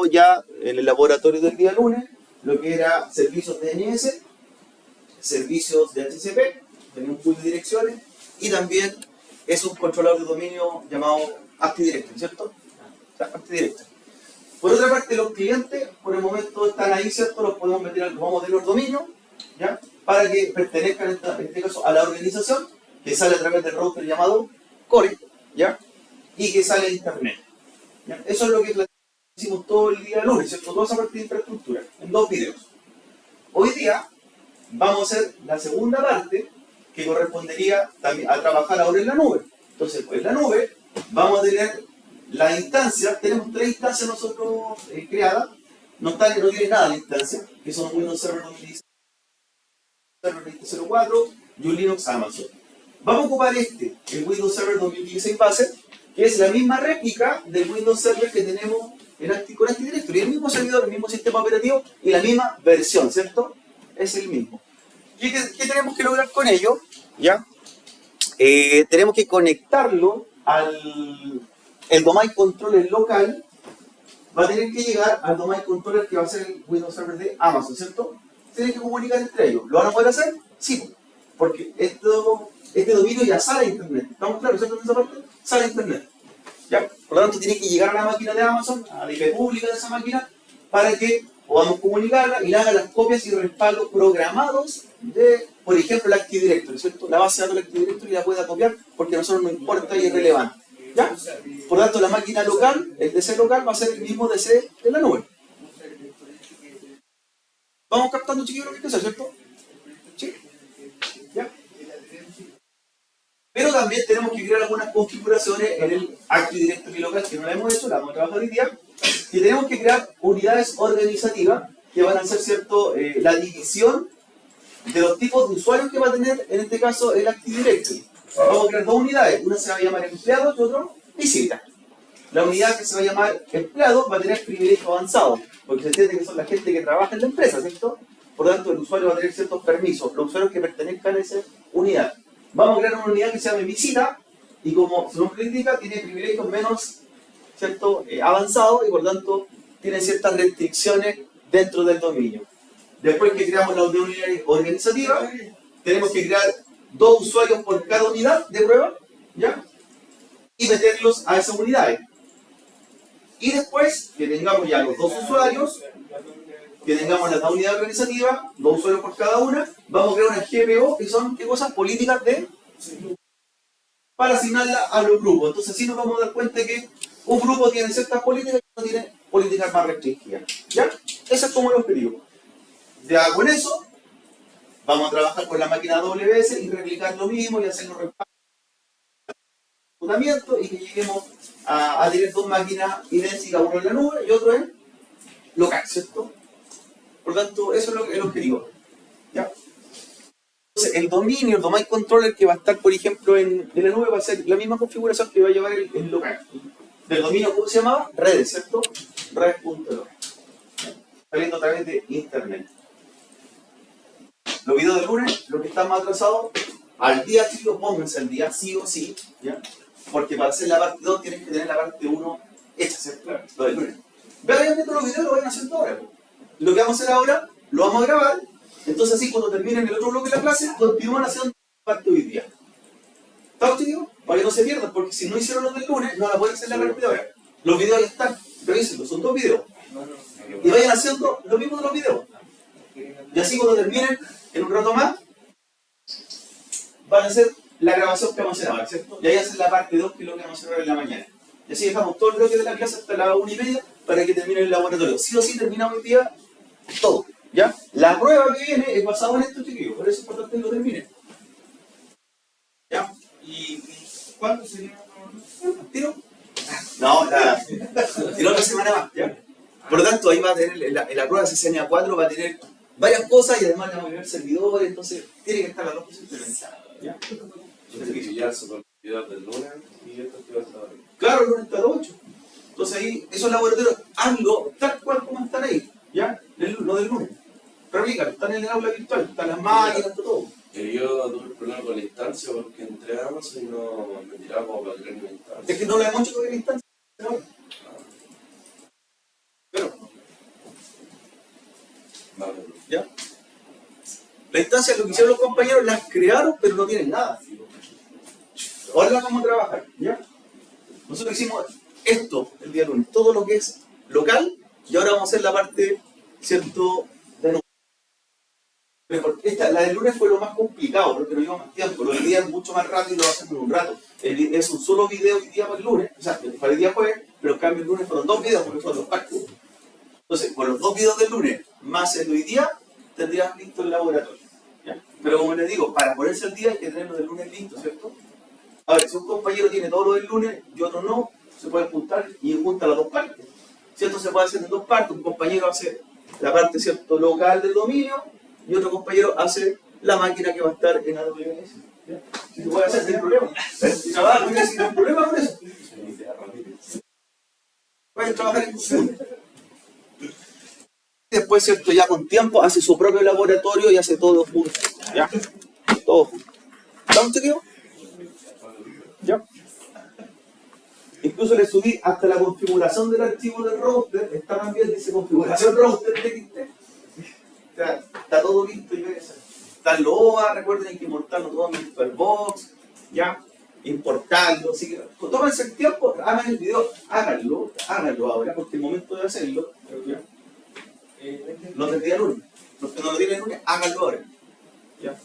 trabajado ya en el laboratorio del día lunes, lo que era servicios de DNS, servicios de HCP, tenía un pool de direcciones, y también es un controlador de dominio llamado ActiveDirectory, ¿cierto? O sea, ActiveDirectory. Por otra parte, los clientes, por el momento están ahí, ¿cierto? Los podemos meter, vamos a tener los dominios, ¿ya? Para que pertenezcan, en este caso, a la organización, que sale a través del router llamado Core, ¿ya? Y que sale de Internet, ¿ya? Eso es lo que hicimos todo el día lunes, ¿cierto? Toda esa parte de infraestructura, en 2 videos. Hoy día vamos a hacer la segunda parte, que correspondería también a trabajar ahora en la nube. Entonces, pues en la nube vamos a tener las instancias, tenemos 3 instancias nosotros creadas, no tiene nada la instancia, que son Windows Server 2016, Server 2004 y un Linux Amazon. Vamos a ocupar el Windows Server 2016 base, que es la misma réplica del Windows Server que tenemos con ActiveDirectory, el mismo servidor, el mismo sistema operativo y la misma versión, ¿cierto? Es el mismo. ¿Qué tenemos que lograr con ello? ¿Ya? Tenemos que conectarlo el domain controller local, va a tener que llegar al domain controller que va a ser el Windows Server de Amazon, ¿cierto? Tienen que comunicar entre ellos. ¿Lo van a poder hacer? Sí, porque este dominio ya sale a Internet. ¿Estamos claros, cierto? En esa parte sale a Internet. ¿Ya? Por lo tanto, tiene que llegar a la máquina de Amazon, a la IP pública de esa máquina, para que podamos comunicarla y le haga las copias y respaldos programados de, por ejemplo, el ActiveDirectory, ¿cierto? La base de datos del ActiveDirectory la pueda copiar porque a nosotros no importa y es relevante. ¿Ya? Por lo tanto, la máquina local, el DC local, va a ser el mismo DC de la nube. ¿Vamos captando, chiquillos, lo que hay que hacer, cierto? ¿Sí? ¿Ya? Pero también tenemos que crear algunas configuraciones en el ActiveDirectory local, que no la hemos hecho, la vamos a trabajar hoy día, y tenemos que crear unidades organizativas que van a hacer, ¿cierto?, la división de los tipos de usuarios que va a tener, en este caso, el ActiveDirectory. Vamos a crear 2 unidades, una se va a llamar empleados y otra visita. La unidad que se va a llamar empleado va a tener privilegio avanzado, porque se entiende que son la gente que trabaja en la empresa, ¿cierto? Por lo tanto, el usuario va a tener ciertos permisos, los usuarios que pertenezcan a esa unidad. Vamos a crear una unidad que se llame visita, y como su nombre indica, tiene privilegios menos, ¿cierto?, avanzados, y por lo tanto tiene ciertas restricciones dentro del dominio. Después que creamos la unidad organizativa, tenemos que crear 2 usuarios por cada unidad de prueba, ¿ya? Y meterlos a esas unidades. Y después que tengamos ya los 2 usuarios, que tengamos las 2 unidades organizativas, 2 usuarios por cada una, vamos a crear una GPO, que son, ¿qué cosas? Políticas para asignarla a los grupos. Entonces así nos vamos a dar cuenta que un grupo tiene ciertas políticas y otro tiene políticas más restringidas. ¿Ya? Ese es como el objetivo. Ya con eso, vamos a trabajar con la máquina AWS y replicar lo mismo y hacer los repasos y que lleguemos a tener 2 máquinas idénticas, uno en la nube y otro en local, ¿cierto? Por lo tanto, eso es el objetivo. ¿Ya? Entonces, el dominio, el domain controller que va a estar, por ejemplo, en la nube va a ser la misma configuración que va a llevar el local. Del dominio, ¿cómo se llamaba? Redes, ¿cierto? Redes.local. Saliendo a través de Internet. Los videos del lunes, los que están más atrasados, al día chico, pónganse al día sí o sí, ¿ya? Porque para hacer la parte 2 tienes que tener la parte 1 hecha, ¿cierto? Claro, lo del lunes. Vean viendo los videos, lo vayan haciendo ahora. Lo que vamos a hacer ahora, lo vamos a grabar, entonces así cuando terminen el otro bloque de la clase, continúan haciendo la parte de hoy día. ¿Está chico? Para que no se pierdan, porque si no hicieron los del lunes, no la pueden hacer la parte de ahora. Los videos ya están, revísenlos, son 2 videos. Y vayan haciendo lo mismo de los videos. Y así cuando terminen, en un rato más, van a hacer la grabación que vamos a hacer ahora, ¿cierto? Y ahí hacen la parte 2, que es lo que vamos a hacer ahora en la mañana. Y así dejamos todo el bloque de la clase hasta las 1:30 para que termine el laboratorio. Sí o sí terminamos hoy día todo, ¿ya? La prueba que viene es basada en esto, chiquillos, por eso es importante que lo terminen. ¿Ya? ¿Y cuándo sería? ¿Tiro? No, tiro otra semana más, ¿ya? Por lo tanto, ahí va a tener, la prueba de CCNA 4 va a tener varias cosas y además le vamos a tener servidores, entonces tiene que estar las 2 cosas implementadas, ¿ya? Ya se con videos del lunes y estos que vas a ver. Claro, el lunes está a las 8. Entonces ahí, esos laboratorios, hazlo tal cual como están ahí, ¿ya? No del lunes. Replícalo, están en el aula virtual, están las máquinas, todo. Yo tuve el problema con la instancia porque entré a Amazon y no me tiraba para crear mi instancia. Es que no lo hemos hecho con la instancia. Pero Vale. ¿Ya? La instancia, lo que hicieron los compañeros, las crearon, pero no tienen nada. Ahora las vamos a trabajar, ¿ya? Nosotros hicimos esto el día lunes, todo lo que es local, y ahora vamos a hacer la parte, ¿cierto? La del lunes fue lo más complicado, porque nos lleva más tiempo. Los días es mucho más rápido y lo hacemos en un rato. Es un solo video hoy día para el lunes, o sea, para el día jueves, pero en cambio el lunes fueron 2 videos porque fueron 2 partes. Entonces, con los 2 videos del lunes más el de hoy día, tendrías listo el laboratorio. ¿Ya? Pero como les digo, para ponerse al día hay que tenerlo del lunes listo, ¿cierto? Ahora, si un compañero tiene todo lo del lunes y otro no, se puede juntar y junta las 2 partes. ¿Cierto? Se puede hacer en 2 partes. Un compañero hace la parte, ¿cierto?, local del dominio y otro compañero hace la máquina que va a estar en AWS. ¿Ya? Si se puede hacer sin problema. Trabajar sin problema con eso. Pueden trabajar en conjunto. Después, ¿cierto?, ya con tiempo hace su propio laboratorio y hace todo junto. ¿Ya? Todo junto. ¿Estamos entendidos? ¿Ya? Incluso le subí hasta la configuración del archivo del router. Está también, dice configuración router TXT. O sea, está todo listo y ves. Está el OA, recuerden, hay que importarlo todo en VirtualBox, ¿ya? Importarlo, así que tómense el tiempo, hagan el video, háganlo ahora, porque el momento de hacerlo, ¿ya? No tendría lunes. Los que no lo tienen lunes, háganlo ahora. ¿Ya?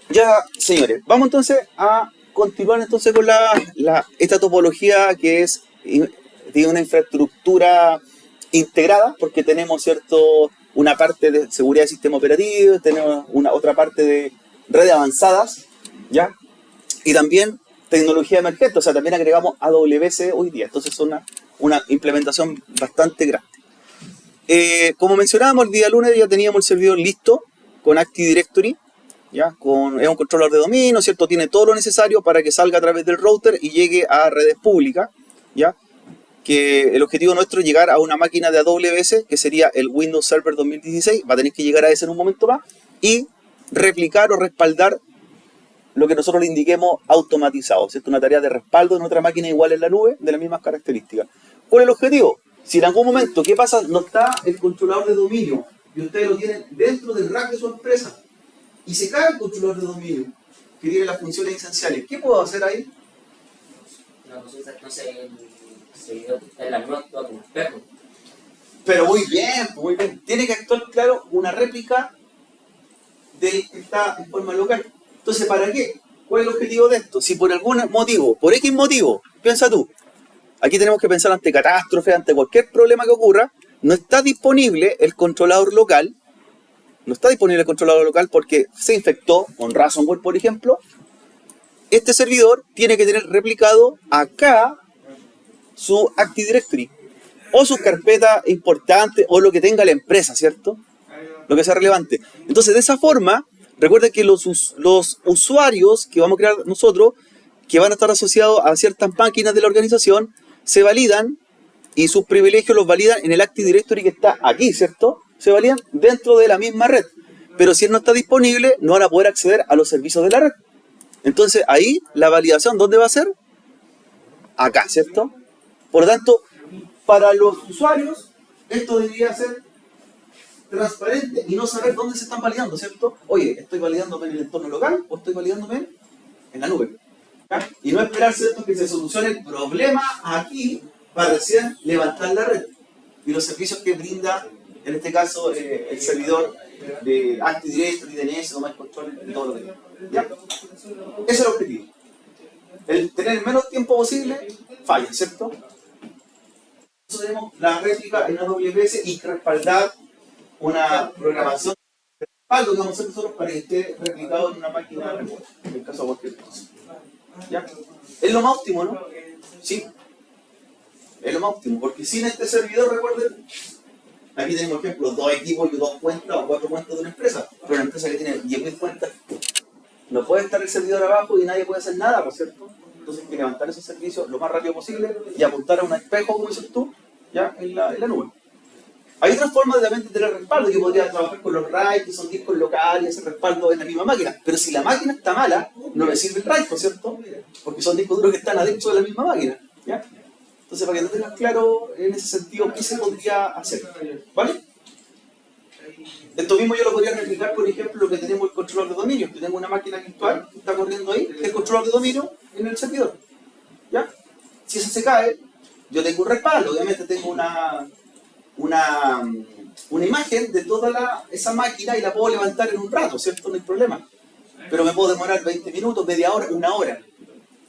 Ya, señores, vamos entonces a continuar entonces con esta topología que es de una infraestructura integrada, porque tenemos, ¿cierto?, una parte de seguridad de sistema operativo, tenemos otra parte de redes avanzadas, ¿ya? Y también tecnología emergente, o sea, también agregamos AWS hoy día, entonces es una implementación bastante grande. Como mencionábamos, el día lunes ya teníamos el servidor listo con Active Directory, ¿ya? Es un controlador de dominio, ¿cierto? Tiene todo lo necesario para que salga a través del router y llegue a redes públicas, ¿ya? Que el objetivo nuestro es llegar a una máquina de AWS, que sería el Windows Server 2016, va a tener que llegar a ese en un momento más, y replicar o respaldar lo que nosotros le indiquemos automatizado, ¿cierto? Una tarea de respaldo en otra máquina igual en la nube, de las mismas características. ¿Cuál es el objetivo? Si en algún momento, ¿qué pasa? No está el controlador de dominio, y ustedes lo tienen dentro del rack de su empresa, y se cae el controlador de dominio, que tiene las funciones esenciales. ¿Qué puedo hacer ahí? No, pues entonces en la nueva actúa como perro. Pero muy bien, muy bien. Tiene que actuar, claro, una réplica del que está en forma local. Entonces, ¿para qué? ¿Cuál es el objetivo de esto? Si por algún motivo, por X motivo, piensa tú, aquí tenemos que pensar ante catástrofe, ante cualquier problema que ocurra, no está disponible el controlador local. No está disponible el controlador local porque se infectó con ransomware, por ejemplo. Este servidor tiene que tener replicado acá su Active Directory o sus carpetas importantes o lo que tenga la empresa, ¿cierto? Lo que sea relevante. Entonces, de esa forma, recuerden que los usuarios que vamos a crear nosotros, que van a estar asociados a ciertas máquinas de la organización, se validan y sus privilegios los validan en el Active Directory que está aquí, ¿cierto? Se validan dentro de la misma red. Pero si él no está disponible, no van a poder acceder a los servicios de la red. Entonces, ahí la validación, ¿dónde va a ser? Acá, ¿cierto? Por lo tanto, para los usuarios, esto debería ser transparente y no saber dónde se están validando, ¿cierto? Oye, ¿estoy validándome en el entorno local o estoy validándome en la nube? ¿Ya? Y no esperar, ¿cierto?, que se solucione el problema aquí para recién levantar la red. Y los servicios que brinda, en este caso, el servidor de Active Directory, DNS, Domain Controller y todo lo demás. ¿Ya? Ese es el objetivo. El tener el menos tiempo posible falla, ¿cierto? Nosotros tenemos la réplica en AWS y respaldar una programación de respaldo que vamos a hacer nosotros para que esté replicado en una máquina remota, en el caso de cualquier cosa. ¿Ya? Es lo más óptimo, ¿no? Sí. Es lo más óptimo, porque sin este servidor, recuerden, aquí tenemos, por ejemplo, 2 equipos y 2 cuentas o 4 cuentas de una empresa, pero una empresa que tiene 10.000 cuentas, no puede estar el servidor abajo y nadie puede hacer nada, ¿por cierto? Entonces hay que levantar esos servicios lo más rápido posible y apuntar a un espejo, como dices tú, ya en la nube. Hay otras formas de tener respaldo. Yo podría trabajar con los RAID, que son discos locales, y hacer respaldo en la misma máquina. Pero si la máquina está mala, no me sirve el RAID, ¿no es cierto? Porque son discos duros que están adentro de la misma máquina. ¿Ya? Entonces, para que no tengas claro en ese sentido qué se podría hacer. ¿Vale? Esto mismo yo lo podría replicar, por ejemplo, lo que tenemos el controlador de dominio. Que tengo una máquina virtual que está corriendo ahí, que es el controlador de dominio en el servidor. ¿Ya? Si eso se cae, yo tengo un respaldo. Obviamente tengo una imagen de toda esa máquina y la puedo levantar en un rato, ¿cierto? No hay problema. Pero me puedo demorar 20 minutos, media hora, una hora.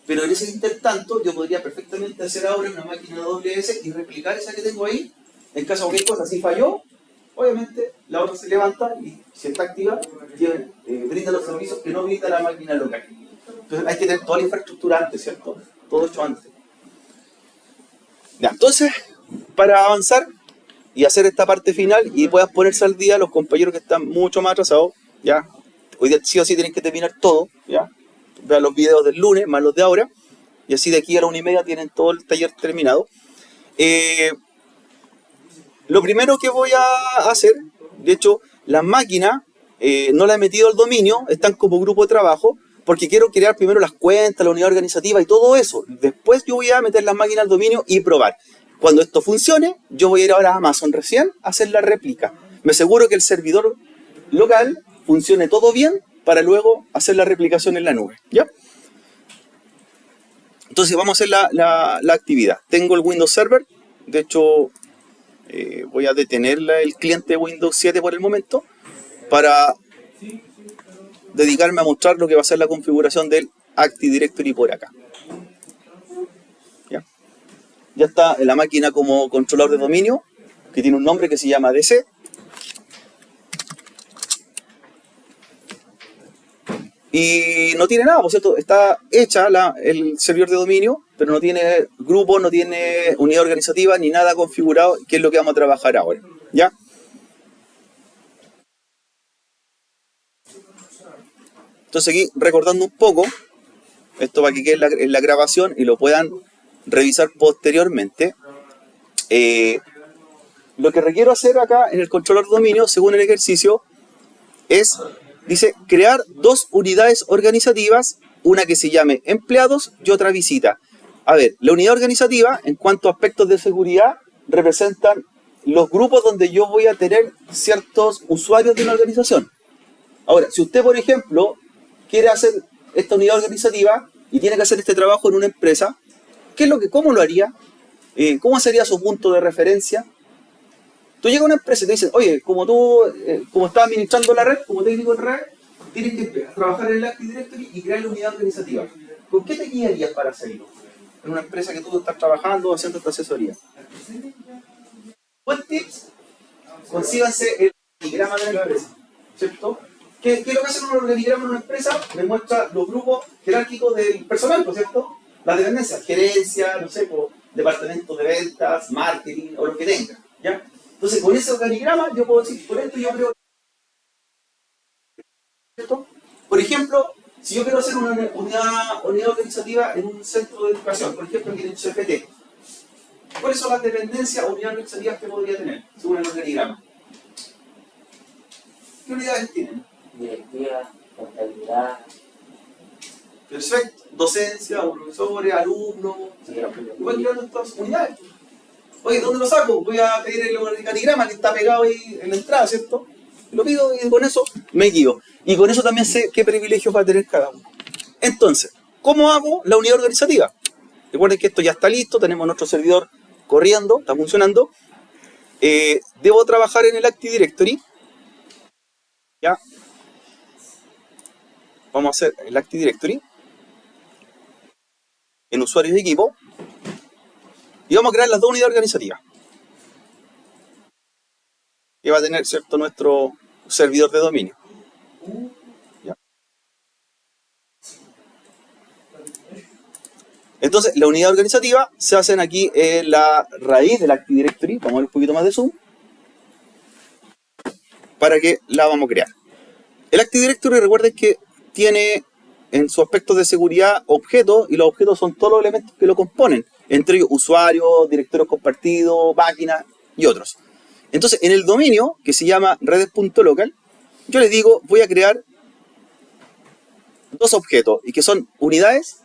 Pero en ese intertanto yo podría perfectamente hacer ahora una máquina AWS y replicar esa que tengo ahí. En caso de cualquier cosa, si falló, obviamente la otra se levanta y si está activa, brinda los servicios que no brinda la máquina local. Entonces hay que tener toda la infraestructura antes, ¿cierto? Todo hecho antes. Ya, entonces, para avanzar y hacer esta parte final y puedas ponerse al día los compañeros que están mucho más atrasados, ya, hoy día sí o sí tienen que terminar todo, ya, vean los videos del lunes más los de ahora, y así de aquí a la 1:30 tienen todo el taller terminado. Lo primero que voy a hacer, de hecho, las máquinas no las he metido al dominio, están como grupo de trabajo, porque quiero crear primero las cuentas, la unidad organizativa y todo eso. Después yo voy a meter las máquinas al dominio y probar. Cuando esto funcione, yo voy a ir ahora a Amazon recién a hacer la réplica. Me aseguro que el servidor local funcione todo bien para luego hacer la replicación en la nube. ¿Ya? Entonces vamos a hacer la actividad. Tengo el Windows Server. De hecho, voy a detener el cliente Windows 7 por el momento para dedicarme a mostrar lo que va a ser la configuración del Active Directory por acá. Ya está en la máquina como controlador de dominio, que tiene un nombre que se llama DC. Y no tiene nada, por cierto, está hecha el servidor de dominio, pero no tiene grupo, no tiene unidad organizativa, ni nada configurado, que es lo que vamos a trabajar ahora. ¿Ya? Entonces aquí, recordando un poco, esto para que quede en la grabación y lo puedan revisar posteriormente. Lo que requiero hacer acá en el controlador de dominio, según el ejercicio, es, dice, crear dos unidades organizativas, una que se llame empleados y otra visita. A ver, la unidad organizativa, en cuanto a aspectos de seguridad, representan los grupos donde yo voy a tener ciertos usuarios de una organización. Ahora, si usted, por ejemplo, quiere hacer esta unidad organizativa y tiene que hacer este trabajo en una empresa, ¿cómo lo haría? ¿Cómo sería su punto de referencia? Tú llegas a una empresa y te dicen, oye, como estás administrando la red, como técnico en red, tienes que trabajar en el Active Directory y crear la unidad organizativa. ¿Con qué te guiarías para hacerlo? En una empresa que tú estás trabajando, haciendo esta asesoría. Buen tips, consíganse el organigrama de la empresa, ¿cierto? ¿Qué es lo que hace un organigrama en una empresa? Me muestra los grupos jerárquicos del personal, ¿no es cierto? Las dependencias, gerencia, no sé, departamento de ventas, marketing, o lo que tenga, ¿ya? Entonces, con ese organigrama yo puedo decir, por esto yo creo... ¿Cierto? Por ejemplo, si yo quiero hacer una unidad organizativa en un centro de educación, por ejemplo, aquí en el CFT, ¿cuáles son las dependencias o unidades organizativas que podría tener, según el organigrama? ¿Qué unidades tienen? Directiva, contabilidad. Perfecto. Docencia, profesores, alumnos, etc. Voy creando estas unidades. Oye, ¿dónde lo saco? Voy a pedir el organigrama que está pegado ahí en la entrada, ¿cierto? Lo pido y con eso me guío. Y con eso también sé qué privilegios va a tener cada uno. Entonces, ¿cómo hago la unidad organizativa? Recuerden que esto ya está listo, tenemos nuestro servidor corriendo, está funcionando. Debo trabajar en el Active Directory. Ya. Vamos a hacer el Active Directory en usuarios de equipo y vamos a crear las dos unidades organizativas que va a tener, ¿cierto?, nuestro servidor de dominio. ¿Ya? Entonces, la unidad organizativa se hacen aquí en la raíz del Active Directory. Vamos a ver un poquito más de zoom para que la vamos a crear. El Active Directory, recuerden que tiene en su aspecto de seguridad objetos, y los objetos son todos los elementos que lo componen, entre ellos usuarios, directorios compartidos, máquinas y otros. Entonces, en el dominio, que se llama redes.local, yo les digo, voy a crear dos objetos, y que son unidades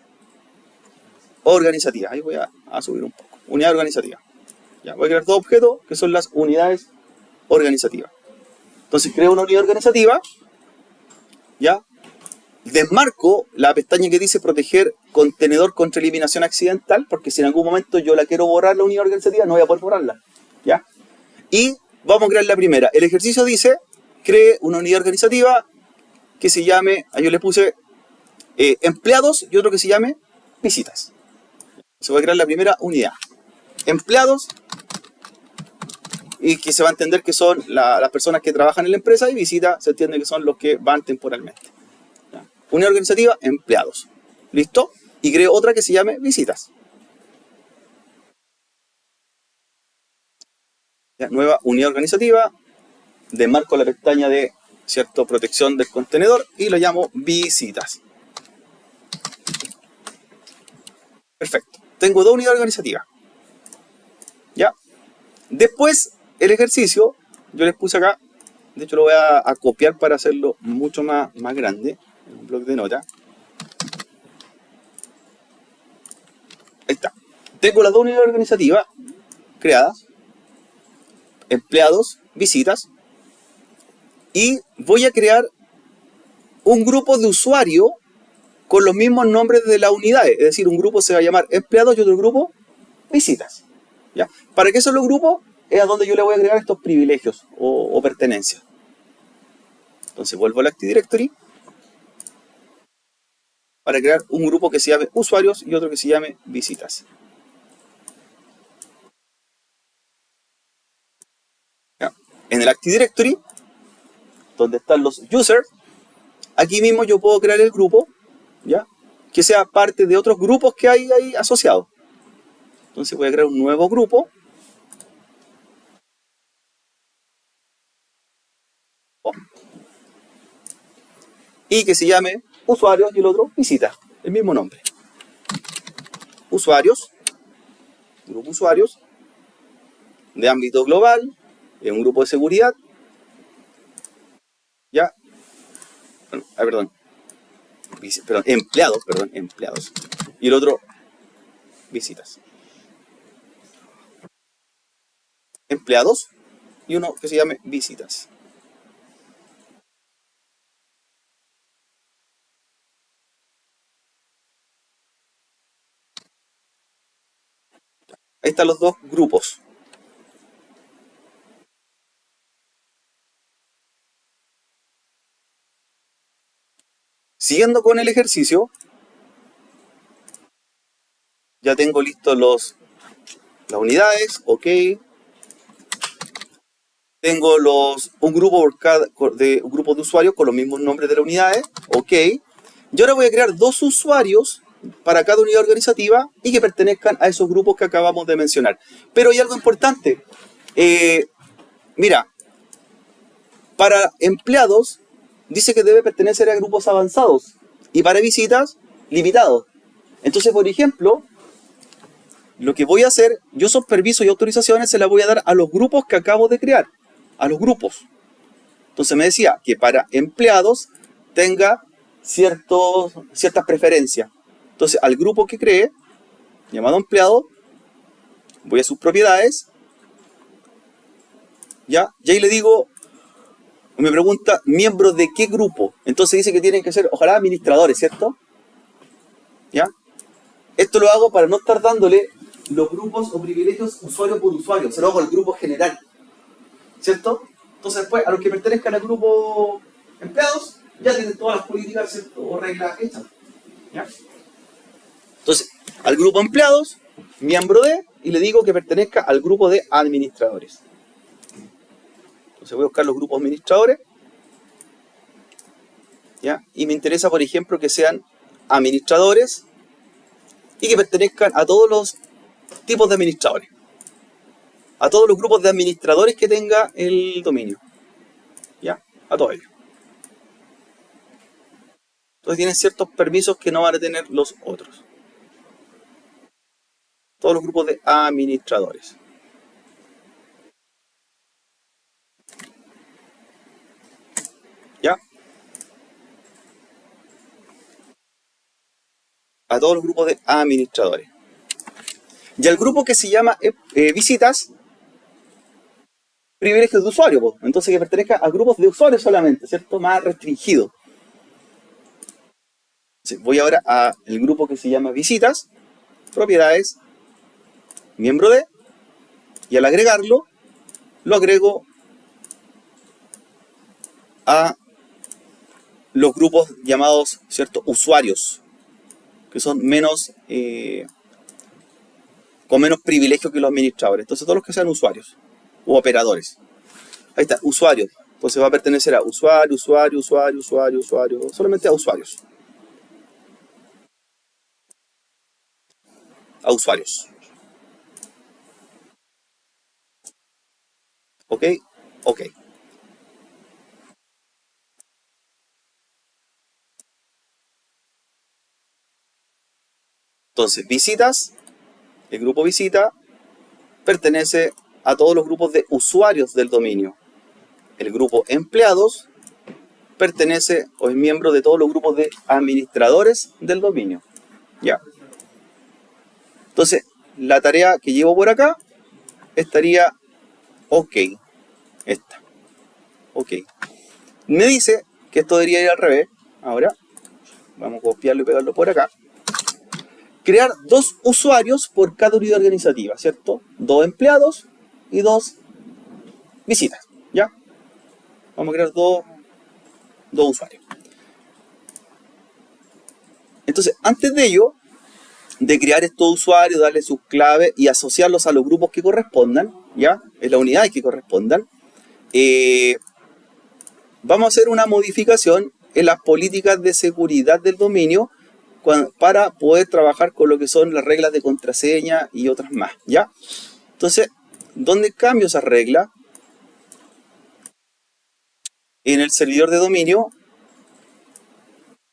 organizativas. Ahí voy a subir un poco. Unidad organizativa. Ya, voy a crear dos objetos, que son las unidades organizativas. Entonces, creo una unidad organizativa, ya, desmarco la pestaña que dice proteger contenedor contra eliminación accidental, porque si en algún momento yo la quiero borrar la unidad organizativa, no voy a poder borrarla, ¿ya? Y vamos a crear la primera. El ejercicio dice, cree una unidad organizativa que se llame, yo le puse empleados y otro que se llame visitas. Se va a crear la primera unidad. Empleados, y que se va a entender que son las personas que trabajan en la empresa, y visitas se entiende que son los que van temporalmente. Unidad organizativa, empleados. ¿Listo? Y creo otra que se llame visitas. Ya, nueva unidad organizativa. Desmarco la pestaña de protección del contenedor y lo llamo visitas. Perfecto. Tengo dos unidades organizativas. Ya. Después, el ejercicio, yo les puse acá. De hecho, lo voy a copiar para hacerlo mucho más grande. En un bloc de notas. Ahí está. Tengo las dos unidades organizativas creadas. Empleados, visitas. Y voy a crear un grupo de usuarios con los mismos nombres de las unidades. Es decir, un grupo se va a llamar empleados y otro grupo visitas. ¿Ya? ¿Para qué son los grupos? Es a donde yo le voy a agregar estos privilegios o pertenencias. Entonces vuelvo al Active Directory para crear un grupo que se llame usuarios y otro que se llame visitas. ¿Ya? En el Active Directory, donde están los users, aquí mismo yo puedo crear el grupo, ¿ya? Que sea parte de otros grupos que hay ahí asociados. Entonces voy a crear un nuevo grupo. Y que se llame usuarios y el otro visitas. El mismo nombre. Usuarios. Grupo usuarios. De ámbito global. Un grupo de seguridad. Ya. Bueno, empleados. Y el otro, visitas. Empleados y uno que se llame visitas. Ahí están los dos grupos. Siguiendo con el ejercicio, ya tengo listos las unidades, ok. Tengo un grupo de usuarios con los mismos nombres de las unidades, ok. Y ahora voy a crear dos usuarios para cada unidad organizativa y que pertenezcan a esos grupos que acabamos de mencionar. Pero hay algo importante. Mira, para empleados dice que debe pertenecer a grupos avanzados y para visitas, limitados. Entonces, por ejemplo, lo que voy a hacer, yo esos permisos y autorizaciones se las voy a dar a los grupos que acabo de crear. A los grupos. Entonces me decía que para empleados tenga ciertas preferencias. Entonces al grupo que cree, llamado empleado, voy a sus propiedades, ¿ya? Y ahí le digo, me pregunta, ¿miembros de qué grupo? Entonces dice que tienen que ser, ojalá, administradores, ¿cierto? ¿Ya? Esto lo hago para no estar dándole los grupos o privilegios usuario por usuario, se lo hago al grupo general. ¿Cierto? Entonces después, a los que pertenezcan al grupo empleados, ya tienen todas las políticas, ¿cierto? O reglas hechas. ¿Ya? Entonces, al grupo empleados, miembro de, y le digo que pertenezca al grupo de administradores. Entonces voy a buscar los grupos administradores. ¿Ya? Y me interesa, por ejemplo, que sean administradores y que pertenezcan a todos los tipos de administradores. A todos los grupos de administradores que tenga el dominio. ¿Ya? A todos ellos. Entonces tienen ciertos permisos que no van a tener los otros. Todos los grupos de administradores. ¿Ya? A todos los grupos de administradores. Y al grupo que se llama visitas, privilegios de usuario, pues. Entonces que pertenezca a grupos de usuarios solamente, ¿cierto? Más restringido. Entonces, voy ahora al grupo que se llama visitas, propiedades, miembro de, y al agregarlo, lo agrego a los grupos llamados, ¿cierto?, usuarios, que son menos, con menos privilegios que los administradores. Entonces todos los que sean usuarios u operadores. Ahí está, usuarios. Entonces va a pertenecer a usuario, usuario, usuario, usuario, usuario, solamente a usuarios. A usuarios. ¿Ok? Ok. Entonces, visitas, el grupo visita, pertenece a todos los grupos de usuarios del dominio. El grupo empleados pertenece o es miembro de todos los grupos de administradores del dominio. Ya. Entonces, la tarea que llevo por acá estaría ok. Esta. Ok. Me dice que esto debería ir al revés. Ahora, vamos a copiarlo y pegarlo por acá. Crear 2 usuarios por cada unidad organizativa, ¿cierto? 2 empleados y 2 visitas, ¿ya? Vamos a crear dos usuarios. Entonces, antes de ello, de crear estos usuarios, darle sus claves y asociarlos a los grupos que correspondan, ¿ya? En las unidades que correspondan, vamos a hacer una modificación en las políticas de seguridad del dominio para poder trabajar con lo que son las reglas de contraseña y otras más, ¿ya? Entonces, ¿dónde cambio esas reglas? En el servidor de dominio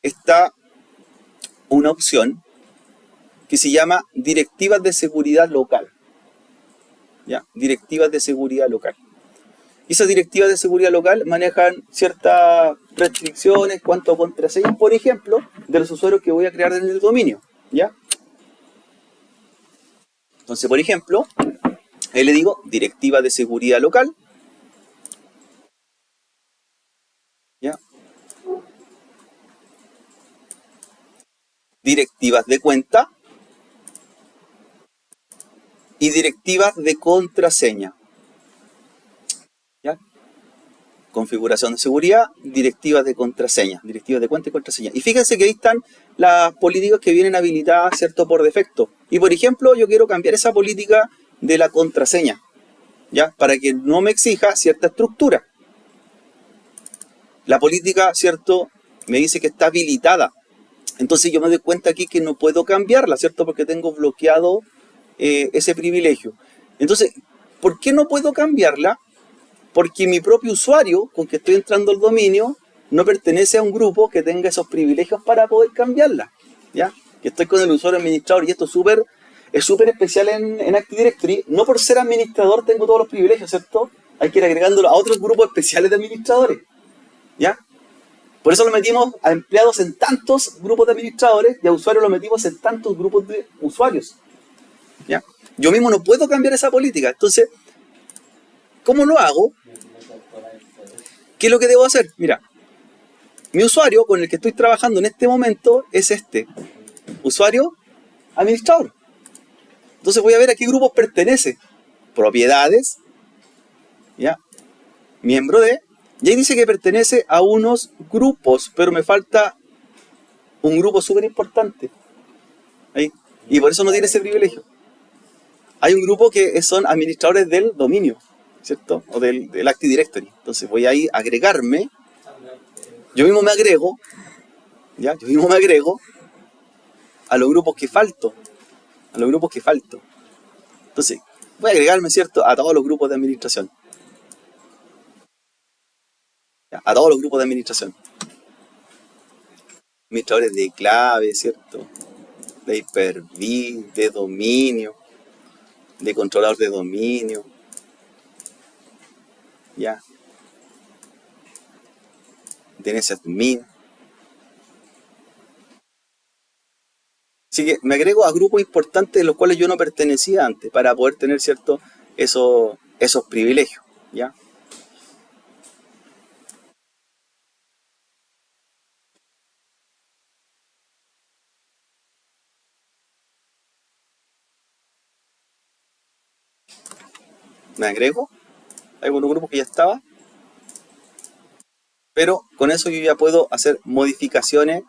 está una opción que se llama directivas de seguridad local, ¿ya? Directivas de seguridad local. Y esas directivas de seguridad local manejan ciertas restricciones cuanto a contraseñas, por ejemplo, de los usuarios que voy a crear en el dominio, ¿ya? Entonces, por ejemplo, ahí le digo directiva de seguridad local, ¿ya? Directivas de cuenta y directivas de contraseña, ¿ya? Configuración de seguridad, directivas de contraseña, directivas de cuenta y contraseña. Y fíjense que ahí están las políticas que vienen habilitadas, ¿cierto?, por defecto. Y por ejemplo, yo quiero cambiar esa política de la contraseña, ¿ya? Para que no me exija cierta estructura. La política, ¿cierto?, me dice que está habilitada. Entonces yo me doy cuenta aquí que no puedo cambiarla, ¿cierto? Porque tengo bloqueado ese privilegio. Entonces, ¿por qué no puedo cambiarla? Porque mi propio usuario con que estoy entrando al dominio no pertenece a un grupo que tenga esos privilegios para poder cambiarla, ¿ya? Que estoy con el usuario administrador y esto es súper especial en Active Directory. No por ser administrador tengo todos los privilegios, ¿cierto? Hay que ir agregándolo a otros grupos especiales de administradores, ¿ya? Por eso lo metimos a empleados en tantos grupos de administradores y a usuarios lo metimos en tantos grupos de usuarios, ¿ya? Yo mismo no puedo cambiar esa política. Entonces, ¿cómo lo hago? ¿Qué es lo que debo hacer? Mira, mi usuario con el que estoy trabajando en este momento es este, usuario administrador. Entonces voy a ver a qué grupos pertenece. Propiedades, ¿ya? Miembro de, y ahí dice que pertenece a unos grupos, pero me falta un grupo súper importante. Ahí. Y por eso no tiene ese privilegio. Hay un grupo que son administradores del dominio, ¿cierto? O del Active Directory. Entonces voy a ir a agregarme. Yo mismo me agrego, ¿ya? Yo mismo me agrego a los grupos que falto. A los grupos que falto. Entonces, voy a agregarme, ¿cierto?, a todos los grupos de administración. ¿Ya? A todos los grupos de administración. Administradores de clave, ¿cierto? De Hyper-V, de dominio, de controlador de dominio. ¿Ya? DNS admin. Así que me agrego a grupos importantes de los cuales yo no pertenecía antes para poder tener cierto esos privilegios, ¿ya? Me agrego a algunos grupos que ya estaba, pero con eso yo ya puedo hacer modificaciones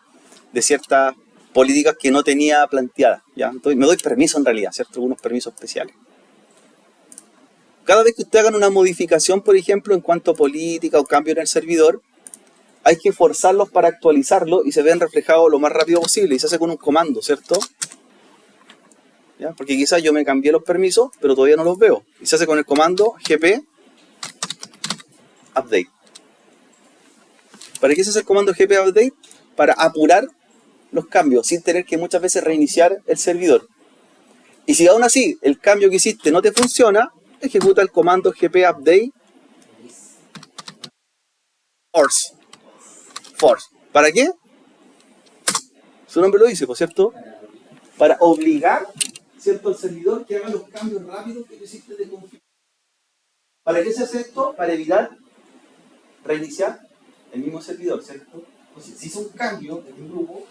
de ciertas políticas que no tenía planteadas, ¿ya? Entonces, me doy permiso en realidad, ¿cierto? Algunos permisos especiales. Cada vez que usted haga una modificación, por ejemplo, en cuanto a política o cambio en el servidor, hay que forzarlos para actualizarlo y se vean reflejados lo más rápido posible, y se hace con un comando, ¿cierto? ¿Ya? Porque quizás yo me cambié los permisos, pero todavía no los veo. Y se hace con el comando gp update. ¿Para qué se hace el comando gp update? Para apurar los cambios sin tener que muchas veces reiniciar el servidor. Y si aún así el cambio que hiciste no te funciona, ejecuta el comando gp update force. ¿Para qué? Su nombre lo dice, ¿por cierto? Para obligar, ¿cierto?, al servidor que haga los cambios rápidos que tú hiciste de configuración. ¿Para qué se hace esto? Para evitar reiniciar el mismo servidor, ¿cierto? Entonces, si hizo un cambio en un grupo,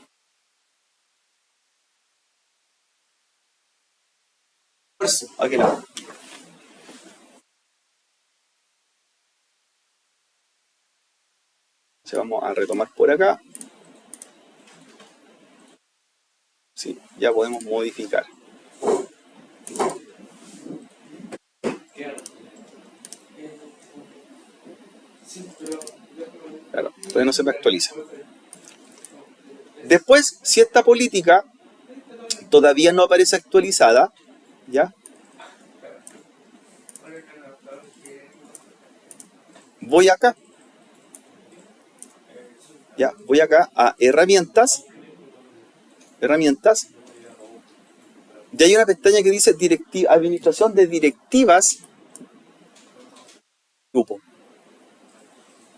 ¿a qué lado? Entonces vamos a retomar por acá. Sí, ya podemos modificar. Claro, todavía no se me actualiza. Después, si esta política todavía no aparece actualizada, ¿ya? Voy acá. Ya, voy acá a herramientas. Y hay una pestaña que dice administración de directivas grupo.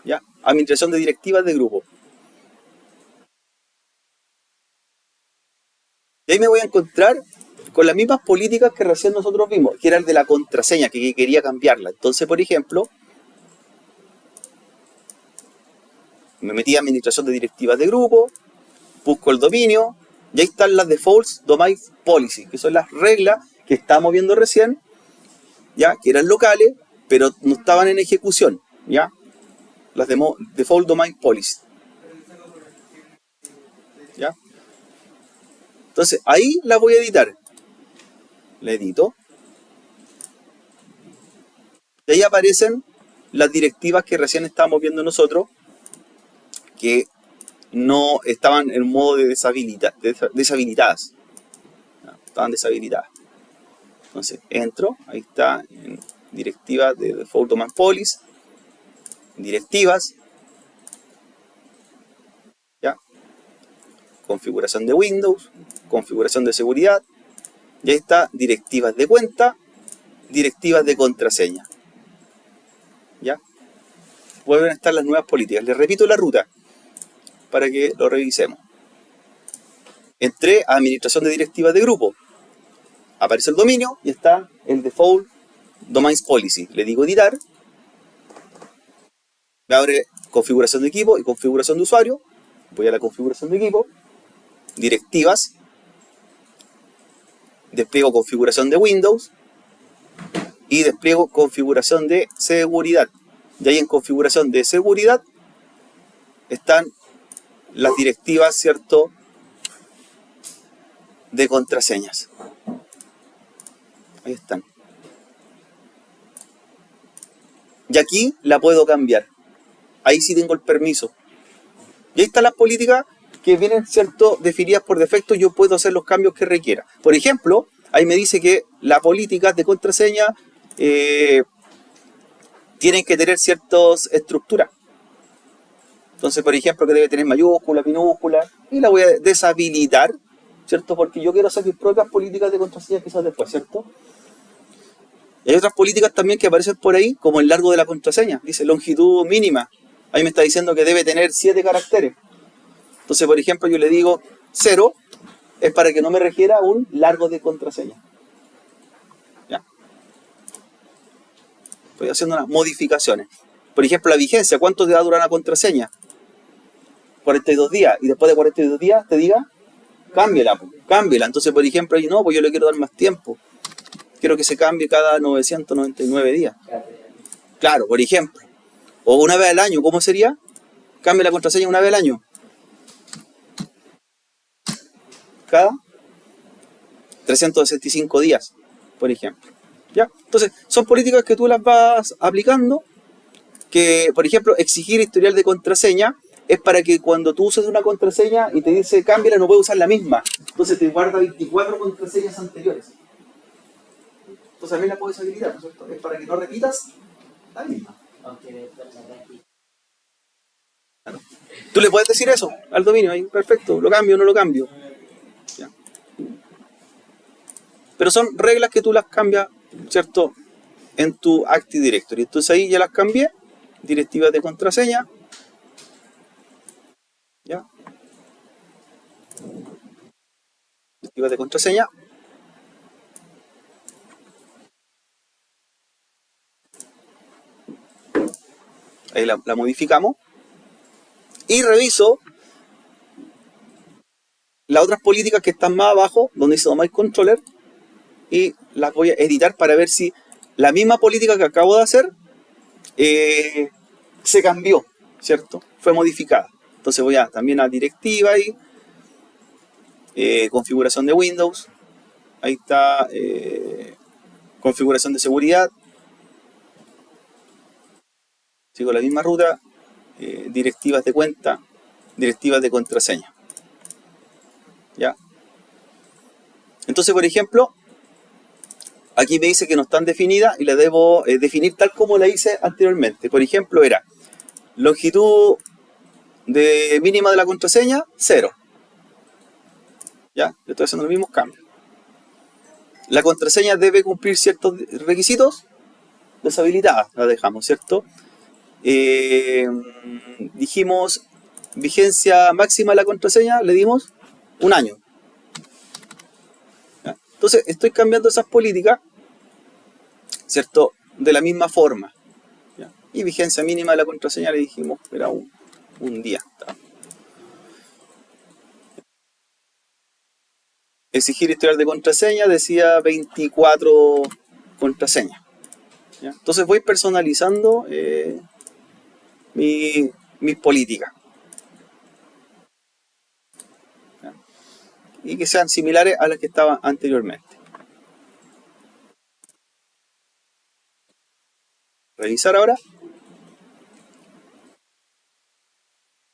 ¿Ya? Administración de directivas de grupo. Y ahí me voy a encontrar con las mismas políticas que recién nosotros vimos, que era el de la contraseña, que quería cambiarla. Entonces, por ejemplo, me metí a administración de directivas de grupo, busco el dominio, y ahí están las defaults domain policy, que son las reglas que estábamos viendo recién, ya, que eran locales, pero no estaban en ejecución, ya, las default domain policy, ya. Entonces ahí la voy a editar, la edito, y ahí aparecen las directivas que recién estábamos viendo nosotros, que no estaban en modo de deshabilitadas. Estaban deshabilitadas. Entonces entro, ahí está, en directivas de Default Domain Policy, directivas, ¿ya? Configuración de Windows, configuración de seguridad, y ahí está directivas de cuenta, directivas de contraseña, ¿ya? Vuelven a estar las nuevas políticas. Les repito la ruta para que lo revisemos. Entré a administración de directivas de grupo. Aparece el dominio y está el default domain policy. Le digo editar. Me abre configuración de equipo y configuración de usuario. Voy a la configuración de equipo. Directivas. Despliego configuración de Windows. Y despliego configuración de seguridad. Y ahí en configuración de seguridad están las directivas, ¿cierto?, de contraseñas. Ahí están. Y aquí la puedo cambiar. Ahí sí tengo el permiso. Y ahí están las políticas que vienen, ¿cierto?, definidas por defecto. Yo puedo hacer los cambios que requiera. Por ejemplo, ahí me dice que las políticas de contraseña tienen que tener ciertas estructuras. Entonces, por ejemplo, que debe tener mayúscula, minúscula, y la voy a deshabilitar, ¿cierto? Porque yo quiero hacer mis propias políticas de contraseña quizás después, ¿cierto? Y hay otras políticas también que aparecen por ahí, como el largo de la contraseña. Dice longitud mínima, ahí me está diciendo que debe tener 7 caracteres. Entonces, por ejemplo, yo le digo 0, es para que no me requiera un largo de contraseña. ¿Ya? Estoy haciendo unas modificaciones. Por ejemplo, la vigencia, ¿cuánto te va a durar una contraseña? 42 días. Y después de 42 días te diga, cámbiala. Entonces, por ejemplo, ahí no, pues yo le quiero dar más tiempo. Quiero que se cambie cada 999 días. Claro, por ejemplo. O una vez al año, ¿cómo sería? Cambie la contraseña una vez al año. Cada 365 días, por ejemplo. ¿Ya? Entonces, son políticas que tú las vas aplicando, que, por ejemplo, exigir historial de contraseña es para que cuando tú uses una contraseña y te dice cámbiala, no puedes usar la misma. Entonces te guarda 24 contraseñas anteriores. Entonces también la puedes habilitar, ¿no es cierto? Es para que no repitas la misma. Claro. Tú le puedes decir eso al dominio, ahí, perfecto, lo cambio o no lo cambio. Ya. Pero son reglas que tú las cambias, ¿cierto? En tu Active Directory. Entonces ahí ya las cambié, directivas de contraseña. ¿Ya? Directivas de contraseña. Ahí la modificamos. Y reviso las otras políticas que están más abajo, donde dice Domain Controller, y las voy a editar para ver si la misma política que acabo de hacer se cambió, ¿cierto? Fue modificada. Entonces voy también a directiva y configuración de Windows. Ahí está configuración de seguridad. Sigo la misma ruta. Directivas de cuenta, directivas de contraseña. ¿Ya? Entonces, por ejemplo, aquí me dice que no están definidas y la debo definir tal como la hice anteriormente. Por ejemplo, era longitud de mínima de la contraseña, 0. ¿Ya? Le estoy haciendo los mismos cambios. La contraseña debe cumplir ciertos requisitos, deshabilitada, la dejamos, ¿cierto? Dijimos vigencia máxima de la contraseña, le dimos 1 año. ¿Ya? Entonces estoy cambiando esas políticas, ¿cierto? De la misma forma. ¿Ya? Y vigencia mínima de la contraseña le dijimos era un día. ¿Tá? Exigir historial de contraseña decía 24 contraseñas. ¿Ya? Entonces voy personalizando mis políticas. ¿Ya? Y que sean similares a las que estaban anteriormente. Revisar ahora.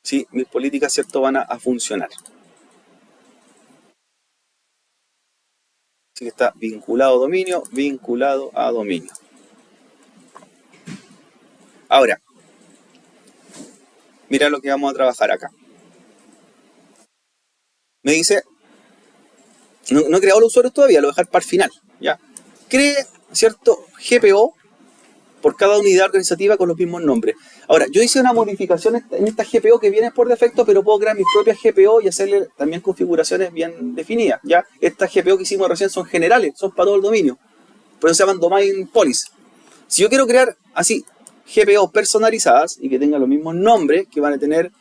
Si mis políticas, ¿cierto?, van a funcionar. Así que está vinculado a dominio. Ahora, mira lo que vamos a trabajar acá. Me dice, no he creado los usuarios todavía, lo voy a dejar para el final. ¿Ya? Cree, ¿cierto?, GPO por cada unidad organizativa con los mismos nombres. Ahora, yo hice una modificación en esta GPO que viene por defecto, pero puedo crear mis propias GPO y hacerle también configuraciones bien definidas. ¿Ya? Estas GPO que hicimos recién son generales, son para todo el dominio. Por eso se llaman Domain Policy. Si yo quiero crear así GPO personalizadas y que tengan los mismos nombres que van a tener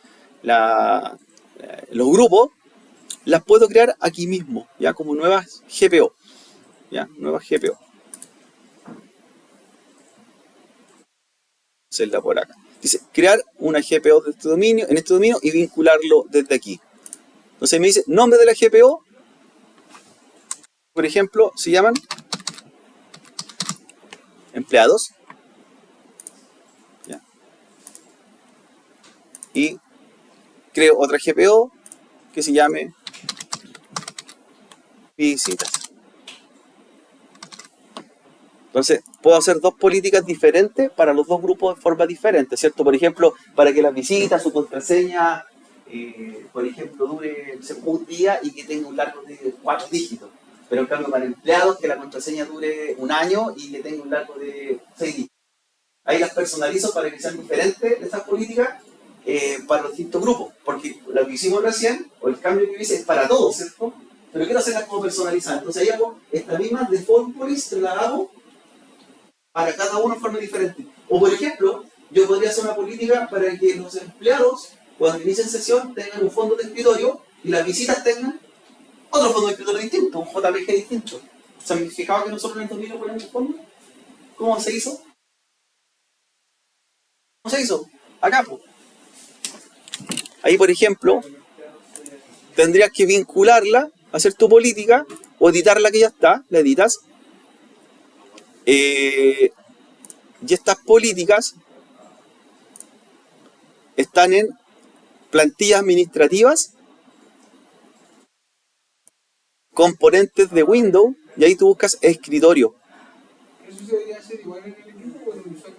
los grupos, las puedo crear aquí mismo, ya como nuevas GPO. ¿Ya? Nuevas GPO. Celda por acá. Dice, crear una GPO de en este dominio y vincularlo desde aquí. Entonces me dice, nombre de la GPO, por ejemplo, se llaman empleados. ¿Ya? Y creo otra GPO que se llame visitas. Entonces, puedo hacer dos políticas diferentes para los dos grupos de forma diferente, ¿cierto? Por ejemplo, para que las visitas, su contraseña, por ejemplo, dure un día y que tenga un largo de 4 dígitos. Pero en cambio, para empleados, que la contraseña dure 1 año y que tenga un largo de 6 dígitos. Ahí las personalizo para que sean diferentes de esas políticas para los distintos grupos, porque lo que hicimos recién, o el cambio que hice es para todos, ¿cierto? Pero quiero hacerlas como personalizadas. Entonces ahí hago estas mismas default policy, las hago para cada uno de forma diferente. O por ejemplo, yo podría hacer una política para que los empleados, cuando inicien sesión, tengan un fondo de escritorio y las visitas tengan otro fondo de escritorio distinto, un JPG distinto. ¿Se han fijado que nosotros en el dominio ponemos el fondo? ¿Cómo se hizo? ¿Cómo se hizo? Acá, pues. Ahí, por ejemplo, tendrías que vincularla, hacer tu política, o editar la que ya está, la editas. Y estas políticas están en plantillas administrativas, componentes de Windows, y ahí tú buscas escritorio. ¿Eso se debería hacer igual en el equipo o en el usuario?